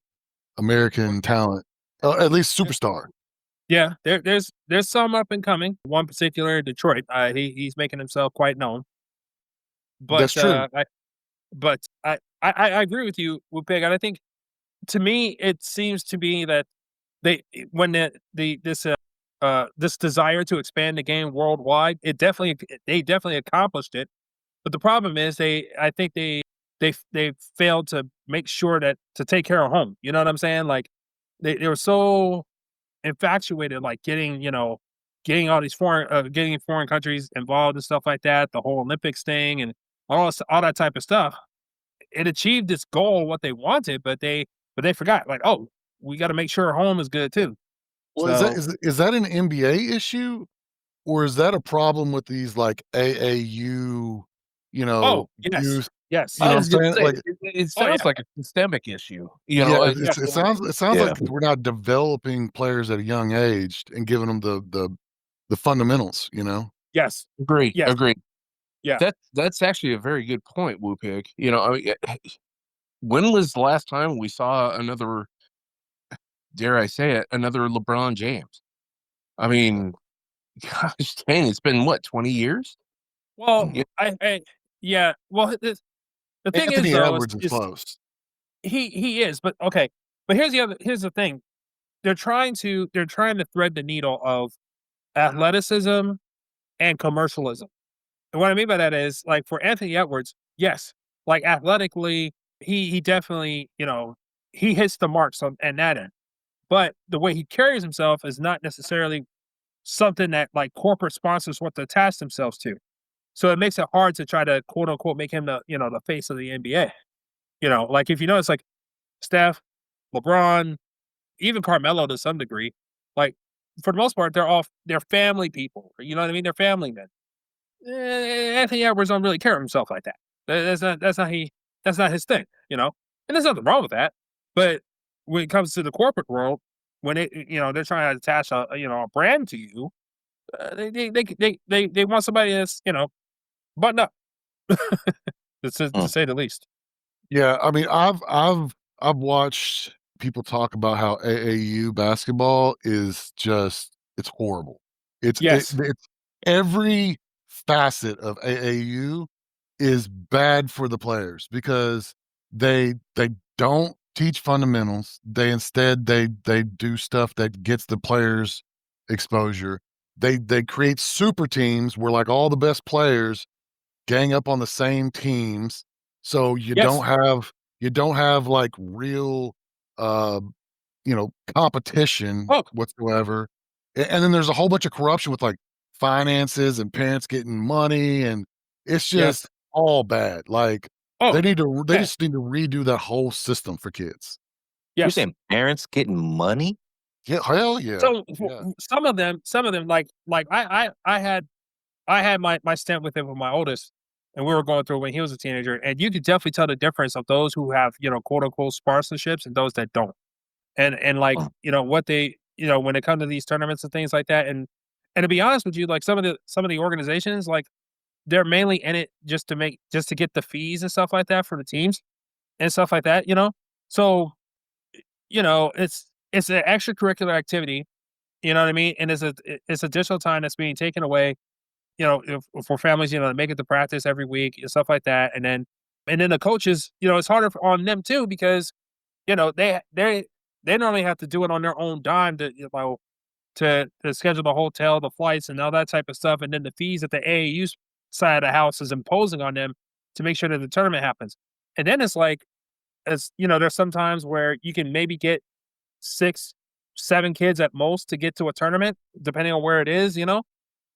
American talent. At least superstar. yeah. There's some up and coming. One particular, Detroit. He's making himself quite known. That's But true. I agree with you, with Big. And I think to me, it seems to be that they when the this desire to expand the game worldwide, they definitely accomplished it. But the problem is I think they failed to make sure that to take care of home. You know what I'm saying? Like they were so infatuated, like getting all these getting foreign countries involved and stuff like that. The whole Olympics thing and all that type of stuff. It achieved its goal, what they wanted, but they forgot. Like, oh, we got to make sure home is good too. Well, is that So, is that an NBA issue, or is that a problem with these like AAU, oh yes, youth? yes, You I know what I'm was gonna saying? say Like, it oh yeah, sounds like a systemic issue. yeah, yeah, it sounds Yeah. like we're not developing players at a young age and giving them the fundamentals. yes, Agree. yes, Agree. yeah. That's actually a very good point, Whoopig. I mean, when was the last time we saw another, dare I say it, another LeBron James? I mean, gosh dang, it's been what, 20 years? Well, Yeah. I yeah. Well, the thing is Anthony though Edwards is is close. he is, but okay. But here's the thing. They're trying to thread the needle of athleticism and commercialism. And what I mean by that is, like, for Anthony Edwards, yes, like, athletically, he definitely, he hits the marks on that end. But the way he carries himself is not necessarily something that, like, corporate sponsors want to attach themselves to. So it makes it hard to try to, quote, unquote, make him the face of the NBA. Like, if you notice, like, Steph, LeBron, even Carmelo to some degree, like, for the most part, they're family people, you know what I mean? They're family men. Anthony Edwards don't really care himself like that. That's not his thing, And there's nothing wrong with that. But when it comes to the corporate world, when they're trying to attach a brand to you, they want somebody that's buttoned up, to Mm. say the least. Yeah, I mean, I've watched people talk about how AAU basketball is just it's horrible. Yes, It's every facet of AAU is bad for the players because they don't teach fundamentals. They do stuff that gets the players exposure. They create super teams where like all the best players gang up on the same teams, so yes, you don't have like real, uh, competition oh whatsoever, and then there's a whole bunch of corruption with like finances and parents getting money, and it's yes, just all bad. Like oh they yeah, just need to redo that whole system for kids. You're yes. saying parents getting money? Yeah, hell yeah, So yeah. some of them, like I had my stint with him with my oldest, and we were going through when he was a teenager, and you could definitely tell the difference of those who have, quote unquote sponsorships and those that don't. And like, Mm. what they, when it comes to these tournaments and things like that. And to be honest with you, like some of the organizations, like they're mainly in it just to get the fees and stuff like that for the teams and stuff like that. So, it's an extracurricular activity, you know what I mean? And it's additional time that's being taken away, for families, to make it to practice every week and stuff like that. And then the coaches, it's harder on them too because, they normally have to do it on their own dime to, to schedule the hotel, the flights, and all that type of stuff, and then the fees that the AAU side of the house is imposing on them to make sure that the tournament happens. And then it's like, as you know, there's some times where you can maybe get 6, 7 kids at most to get to a tournament, depending on where it is, you know.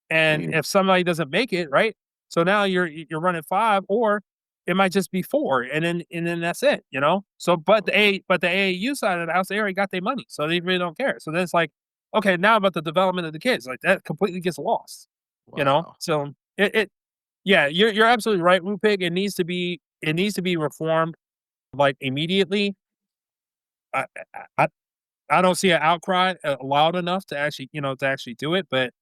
And if somebody doesn't make it, right? So now you're running 5, or it might just be 4, and then that's it, you know. So but the AAU side of the house, they already got their money, so they really don't care. So then it's like, okay, now about the development of the kids, like that completely gets lost, you know. Wow. So yeah, you're absolutely right, Rupig. It needs to be reformed like immediately. I I, I don't see an outcry loud enough to actually, to actually do it. But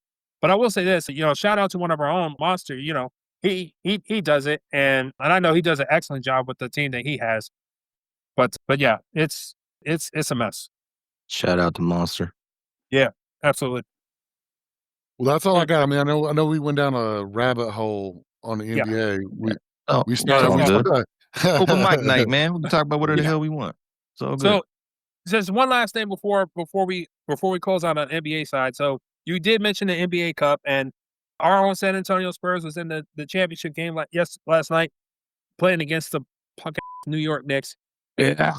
I will say this, shout out to one of our own, Monster. He does it, and I know he does an excellent job with the team that he has. But yeah, it's a mess. Shout out to Monster. Yeah, absolutely. Well, that's all I got. I mean, I know we went down a rabbit hole on the Yeah. NBA. Oh, We it's started. all We good. started Open mic night, man. We can talk about whatever the Yeah. hell we want. It's all good. So just one last thing before we close on the NBA side. So you did mention the NBA Cup, and our own San Antonio Spurs was in the championship game last night, playing against the punk New York Knicks. Yeah.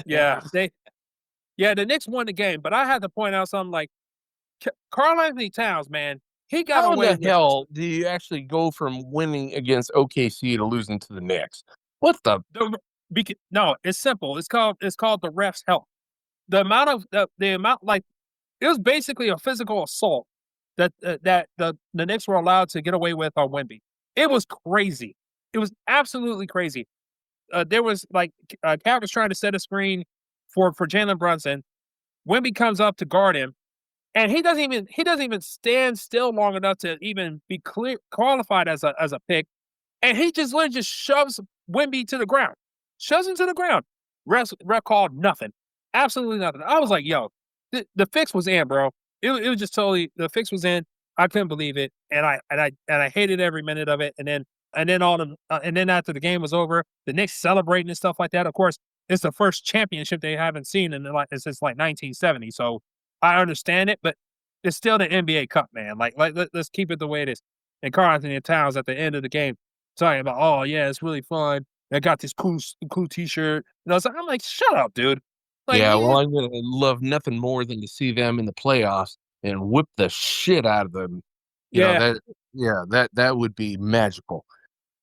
Yeah. The Knicks won the game, but I had to point out something like Karl Anthony Towns, man. He got How away in the hell do you actually go from winning against OKC to losing to the Knicks? What the? No, it's simple. It's called the ref's help. The amount of the amount, like, it was basically a physical assault that the Knicks were allowed to get away with on Wemby. It was crazy. It was absolutely crazy. There was like Cat was trying to set a screen for Jalen Brunson. Wemby comes up to guard him, and he doesn't even stand still long enough to even be qualified as a pick. And he just literally just shoves Wemby to the ground. Shoves him to the ground. Ref called nothing. Absolutely nothing. I was like, yo, the fix was in, bro. It was just totally, the fix was in. I couldn't believe it. And I hated every minute of it. And then after the game was over, the Knicks celebrating and stuff like that. Of course, it's the first championship they haven't seen since 1970. So I understand it, but it's still the NBA Cup, man. Let's keep it the way it is. And Karl Anthony Towns at the end of the game talking about, oh yeah, it's really fun. I got this cool T-shirt. And I'm like, shut up, dude. Like, yeah, well, I'm gonna love nothing more than to see them in the playoffs and whip the shit out of them. That would be magical.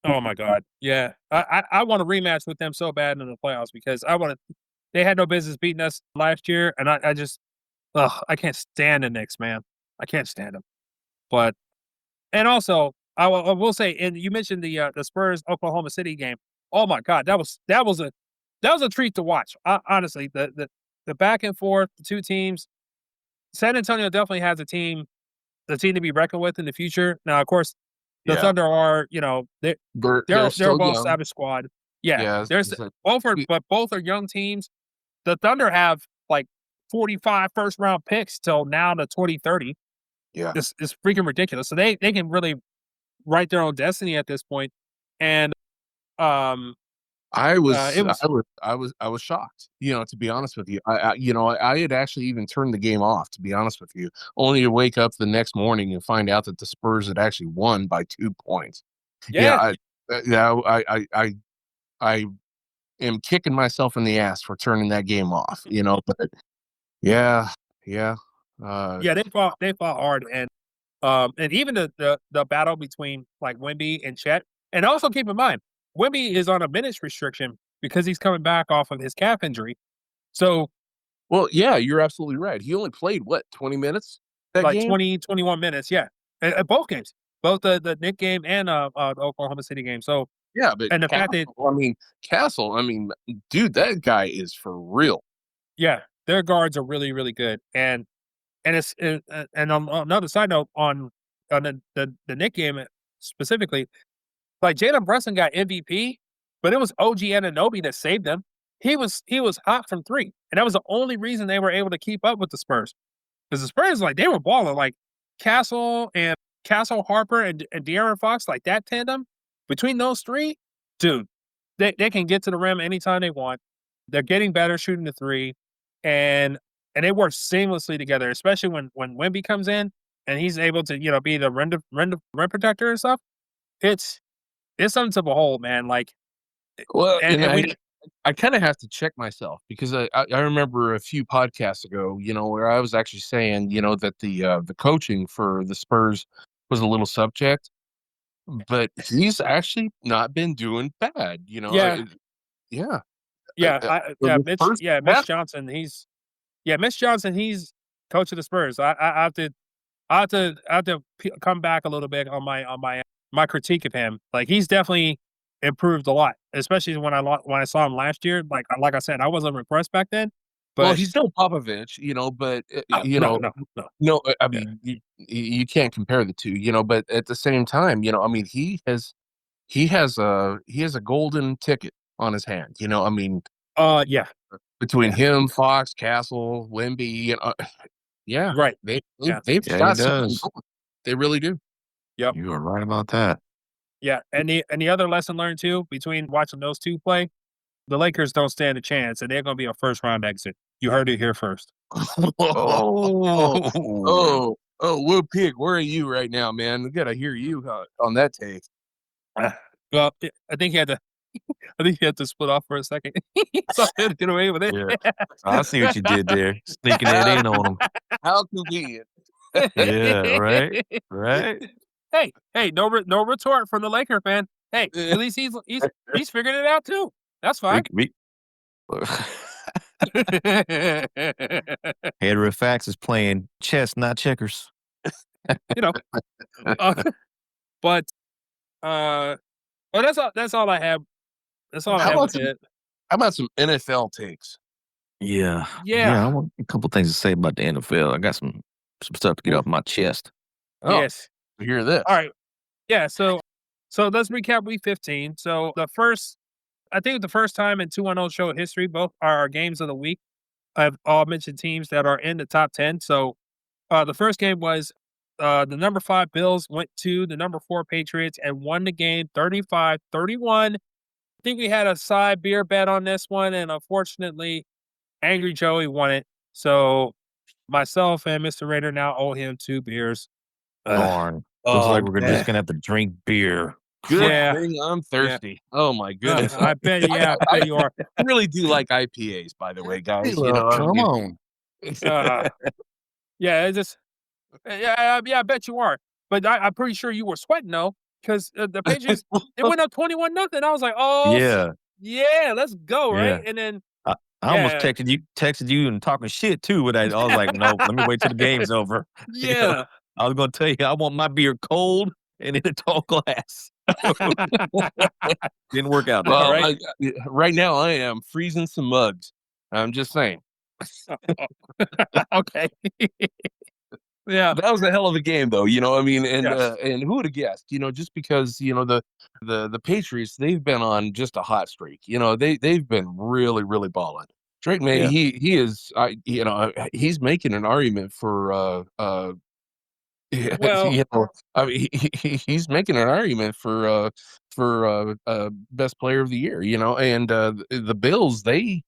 Oh my God, yeah. I want a rematch with them so bad in the playoffs because they had no business beating us last year, and I just, I can't stand the Knicks, man. I can't stand them. But, and also, I will say, and you mentioned the Spurs Oklahoma City game. Oh my God, that was a treat to watch. Honestly, the back and forth, the two teams. San Antonio definitely has the team to be reckoned with in the future. Now, of course, the Thunder are, they're a well-established squad. Yeah, but both are young teams. The Thunder have like 45 first-round picks till now to 2030. Yeah, it's freaking ridiculous. So they can really write their own destiny at this point. And I was shocked, to be honest with you. I had actually even turned the game off, to be honest with you, only to wake up the next morning and find out that the Spurs had actually won by 2 points. Yeah. I am kicking myself in the ass for turning that game off, but yeah. They fought hard, and even the battle between like Wemby and Chet. And also keep in mind, Wemby is on a minutes restriction because he's coming back off of his calf injury. So, well, yeah, you're absolutely right. He only played 20 minutes? That like game? 21 minutes, yeah. At both games. Both the Knicks game and the Oklahoma City game. So, yeah, but and the fact that Castle, dude, that guy is for real. Yeah, their guards are really, really good. And it's and on another side note, on the Knicks game specifically, like Jalen Brunson got MVP, but it was OG Anunoby that saved them. He was hot from 3, and that was the only reason they were able to keep up with the Spurs. Because the Spurs, like, they were balling, like Castle Harper and De'Aaron Fox, like that tandem between those 3, dude, they can get to the rim anytime they want. They're getting better shooting the 3, and and they work seamlessly together, especially when Wemby comes in and he's able to, be the rim protector and stuff. It's something to behold, man. Like, Well, and we I kind of have to check myself because I remember a few podcasts ago, where I was actually saying, that the coaching for the Spurs was a little subject, but he's actually not been doing bad. yeah, Yeah, for yeah, the first Mitch half. Johnson, Mitch Johnson, he's coach of the Spurs. I have to come back a little bit on my critique of him. Like, he's definitely improved a lot, especially when I saw him last year. Like I said, I wasn't impressed back then, Well, but he's no Popovich, but no, no, no. no, I Yeah. mean, you can't compare the two, but at the same time, I mean, he has a golden ticket on his hand, I mean, Yeah, between yeah, him, Fox, Castle, Wemby, yeah, right. they Yeah, they've Yeah, he got something does. going. They really do. yep, You are right about that. yeah. And the other lesson learned too between watching those two play, the Lakers don't stand a chance, and they're going to be a first round exit. You heard it here first. Oh, Oh, Will Pig, where are you right now, man? We gotta hear you on that take. Well, I think he had to. I think he had to split off for a second. So he had to get away with it. yeah. I see what you did there. Sneaking that in on him. How convenient. Yeah, right? Right? Hey, no retort from the Laker fan. Hey, at least he's figured it out too. That's We, fine. we, Hetero Fax is playing chess, not checkers. You know, uh, but uh, well, that's all I have. That's all I How have about with some it. how about some NFL takes? Yeah. Yeah. I want a couple things to say about the NFL. I got some stuff to get off my chest. Oh, Yes. hear this. All right. Yeah. So let's recap week 15. So I think the first time in 2-0 show history, both our games of the week have all mentioned teams that are in the top 10. So the first game was the number 5 Bills went to the number 4 Patriots and won the game 35-31. I think we had a side beer bet on this one, and unfortunately, Angry Joey won it. So myself and Mr. Raider now owe him 2 beers. Darn. Looks Oh, like we're just man. going to have to drink beer. Good Yeah. thing I'm Yeah. thirsty. Oh my goodness. I bet you are. I really do like IPAs, by the way, guys. Hey, look, I come mean, on. Yeah, it's just I bet you are. But I'm pretty sure you were sweating though, because the Patriots they went up 21-0. I was like, oh Yeah. yeah, let's go, Yeah. right? And then I almost yeah, texted you and talking shit too. But I was like, no, let me wait till the game's over. yeah. I was going to tell you, I want my beer cold and in a tall glass. Didn't work out. well, right. right now I am freezing some mugs. I'm just saying. Okay. Yeah. That was a hell of a game, though. I mean, Yes. and who would have guessed? Just because the Patriots, they've been on just a hot streak. They've been really really balling. Drake May, Yeah. he is, he's making an argument for Well, I mean, he's making an argument for best player of the year. And the Bills, they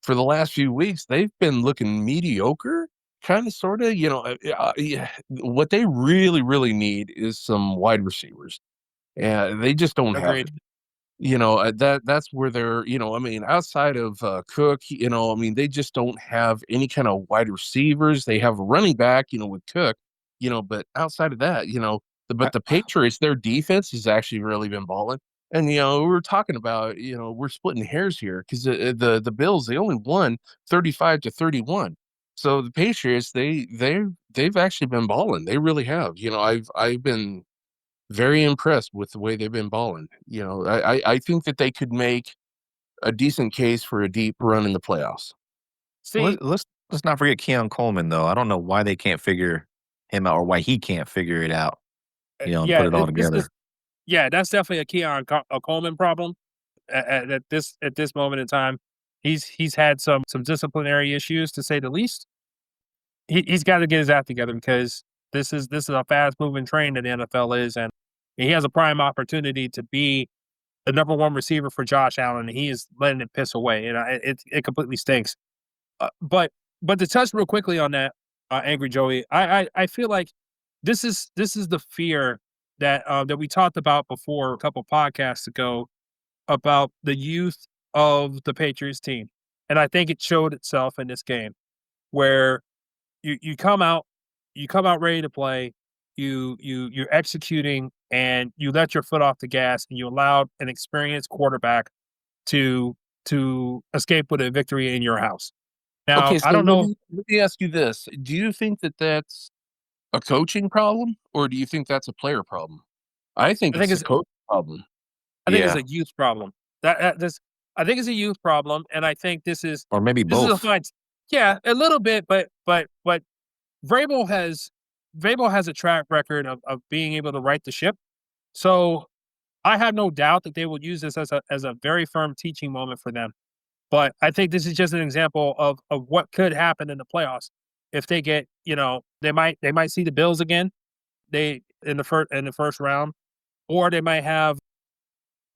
for the last few weeks they've been looking mediocre. Kind of, sort of, yeah. What they really, really need is some wide receivers. Yeah, they just don't have it. agreed. That's where they're. I mean, outside of Cook, I mean, they just don't have any kind of wide receivers. They have a running back, with Cook, but outside of that, but the Patriots, their defense has actually really been balling. And we were talking about, we're splitting hairs here because the Bills, they only won 35-31. So the Patriots, they've actually been balling. They really have. I've been very impressed with the way they've been balling. I think that they could make a decent case for a deep run in the playoffs. See, Let's not forget Keon Coleman though. I don't know why they can't figure him out or why he can't figure it out. And yeah, put it all together. that's definitely a Coleman problem at this moment in time. He's had some disciplinary issues, to say the least. He's got to get his act together, because this is a fast moving train that the NFL is, and he has a prime opportunity to be the number 1 receiver for Josh Allen. And he is letting it piss away, and it completely stinks. But But to touch real quickly on that, Angry Joey, I feel like this is the fear that we talked about before a couple podcasts ago about the youth of the Patriots team, and I think it showed itself in this game where you come out ready to play, you're executing, and you let your foot off the gas, and you allowed an experienced quarterback to escape with a victory in your house. Now, Okay, I so don't know. let me ask you this: do you think that that's a coaching problem, or do you think that's a player problem? I think I think it's a it's coach problem. I think it's Yeah, a youth problem. That this I think it's a youth problem, and I think or maybe this is a both. fine. Yeah, a little bit, but Vrabel has a track record of being able to right the ship. So I have no doubt that they will use this as a very firm teaching moment for them. But I think this is just an example of what could happen in the playoffs if they get, they might see the Bills again. They in the first round, or they might have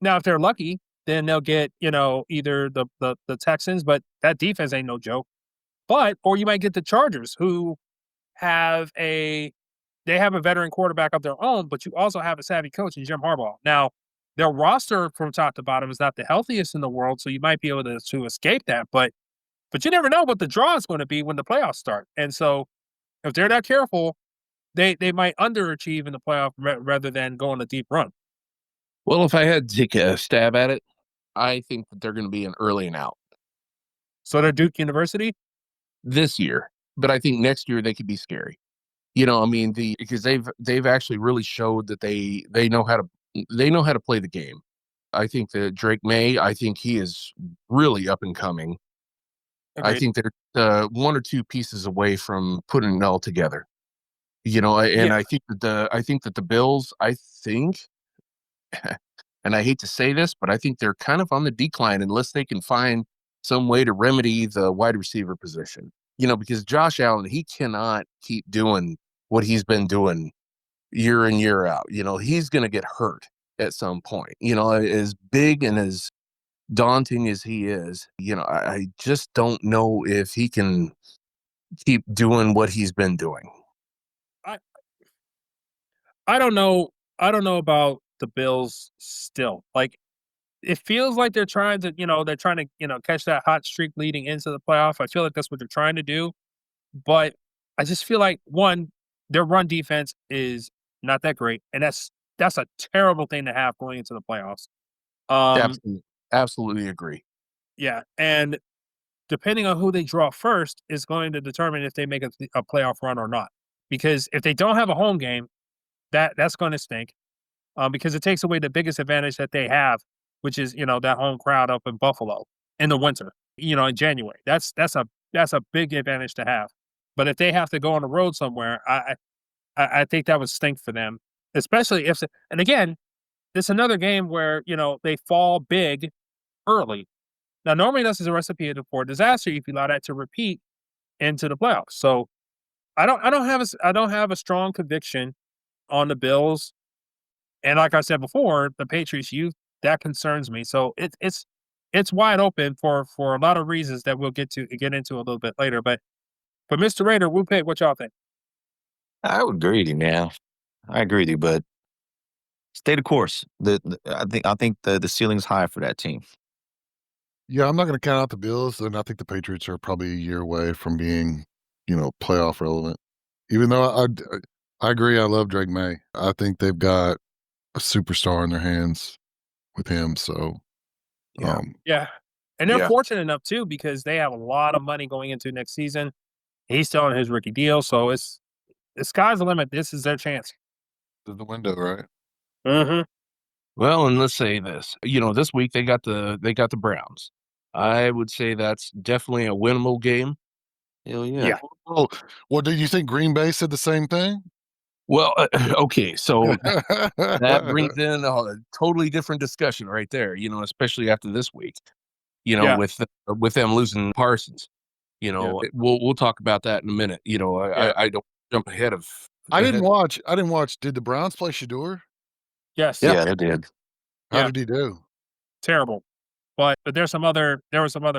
now if they're lucky, then they'll get, either the Texans, but that defense ain't no joke. But or you might get the Chargers who have a they have a veteran quarterback of their own, but you also have a savvy coach in Jim Harbaugh. Now, their roster from top to bottom is not the healthiest in the world, so you might be able to escape that. But you never know what the draw is going to be when the playoffs start. And so if they're not careful, they might underachieve in the playoff rather than go on a deep run. Well, if I had to take a stab at it, I think that they're going to be an early and out So they're Duke University. this year, but I think next year they could be scary. I mean, because they've actually really showed that they know how to play the game. I think that Drake May, I think he is really up and coming. I Agreed. think they're one or two pieces away from putting it all together. And Yeah. I think that the Bills, and I hate to say this, but I think they're kind of on the decline unless they can find some way to remedy the wide receiver position. Because Josh Allen, he cannot keep doing what he's been doing year in, year out. He's going to get hurt at some point. As big and as daunting as he is, I just don't know if he can keep doing what he's been doing. I I don't know. I don't know about the Bills still. Like it feels like they're trying to catch that hot streak leading into the playoff. I feel like that's what they're trying to do. But I just feel like one, their run defense is not that great, and that's a terrible thing to have going into the playoffs. Um, Absolutely agree. yeah, and depending on who they draw first is going to determine if they make a playoff run or not. Because if they don't have a home game, that's going to stink. Because it takes away the biggest advantage that they have, which is that home crowd up in Buffalo in the winter, in January. That's a big advantage to have. But if they have to go on the road somewhere, I think that would stink for them, especially if. And again, it's another game where they fall big early. Now, normally this is a recipe for disaster if you allow that to repeat into the playoffs. So I don't have a strong conviction on the Bills. And like I said before, the Patriots youth, that concerns me. So it's wide open for a lot of reasons that we'll get into a little bit later. But Mr. Raider, we'll pick what y'all think. I would agree with you, man. I agree with you, but stay the course. I think the ceiling's high for that team. Yeah, I'm not going to count out the Bills, and I think the Patriots are probably a year away from being, playoff relevant. Even though I agree, I love Drake May. I think they've got a superstar in their hands with him. So, Yeah. Yeah. And they're Yeah. fortunate enough too because they have a lot of money going into next season. He's still on his rookie deal, so it's the sky's the limit. This is their chance. to the window, right? Mm-hmm. Well, and let's say this. This week they got the Browns. I would say that's definitely a winnable game. Hell yeah. Yeah. Well, do you think Green Bay said the same thing? Well, okay, so that brings in a totally different discussion right there. Especially after this week. Yeah. With them losing Parsons. We'll talk about that in a minute. I don't jump ahead of. I didn't watch. Did the Browns play Shador? Yes. Yeah, they did. How Yeah. did he do? Terrible. But there were some other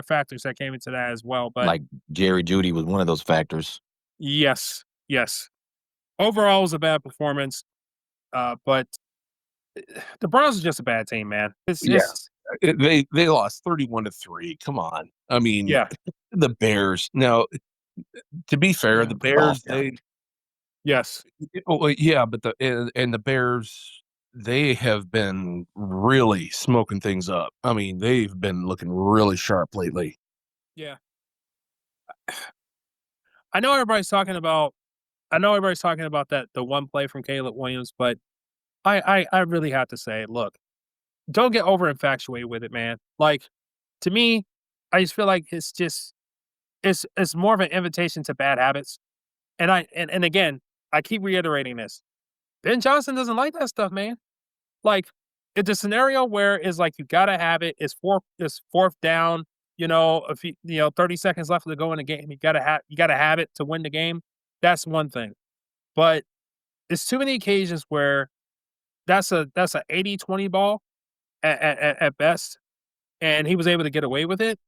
factors that came into that as well. But Like Jerry Judy was one of those factors. yes, yes. Overall, it was a bad performance. But the Browns are just a bad team, man. Yeah. They lost 31-3. Come on. I mean, Yeah. the Bears. Now, to be fair, the Bears, Yes. yeah, but the Bears, they have been really smoking things up. I mean, they've been looking really sharp lately. Yeah. I know everybody's talking about that the one play from Caleb Williams, but I really have to say, look, don't get over infatuated with it, man. Like, to me, I just feel like it's more of an invitation to bad habits. And again, I keep reiterating this. Ben Johnson doesn't like that stuff, man. Like, it's a scenario where it's like you gotta have it. It's fourth down. If 30 seconds left to go in the game, you gotta have it to win the game. That's one thing. But it's too many occasions where that's a 80-20 ball at best, and he was able to get away with it.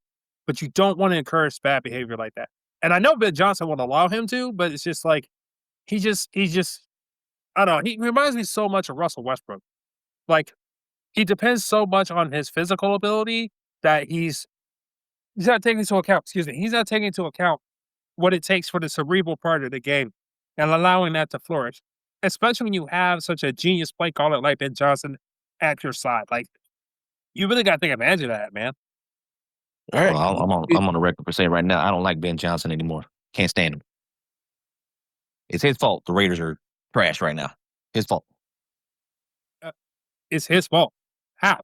But you don't want to encourage bad behavior like that. And I know Ben Johnson won't allow him to, but it's just like he just I don't know. He reminds me so much of Russell Westbrook. Like, he depends so much on his physical ability that he's not taking into account. Excuse me. He's not taking into account what it takes for the cerebral part of the game and allowing that to flourish. Especially when you have such a genius play caller like Ben Johnson at your side. Like, you really got to take advantage of that, man. All right. Well, I'm on the record for saying right now, I don't like Ben Johnson anymore. Can't stand him. It's his fault. The Raiders are trash right now. His fault. It's his fault. How?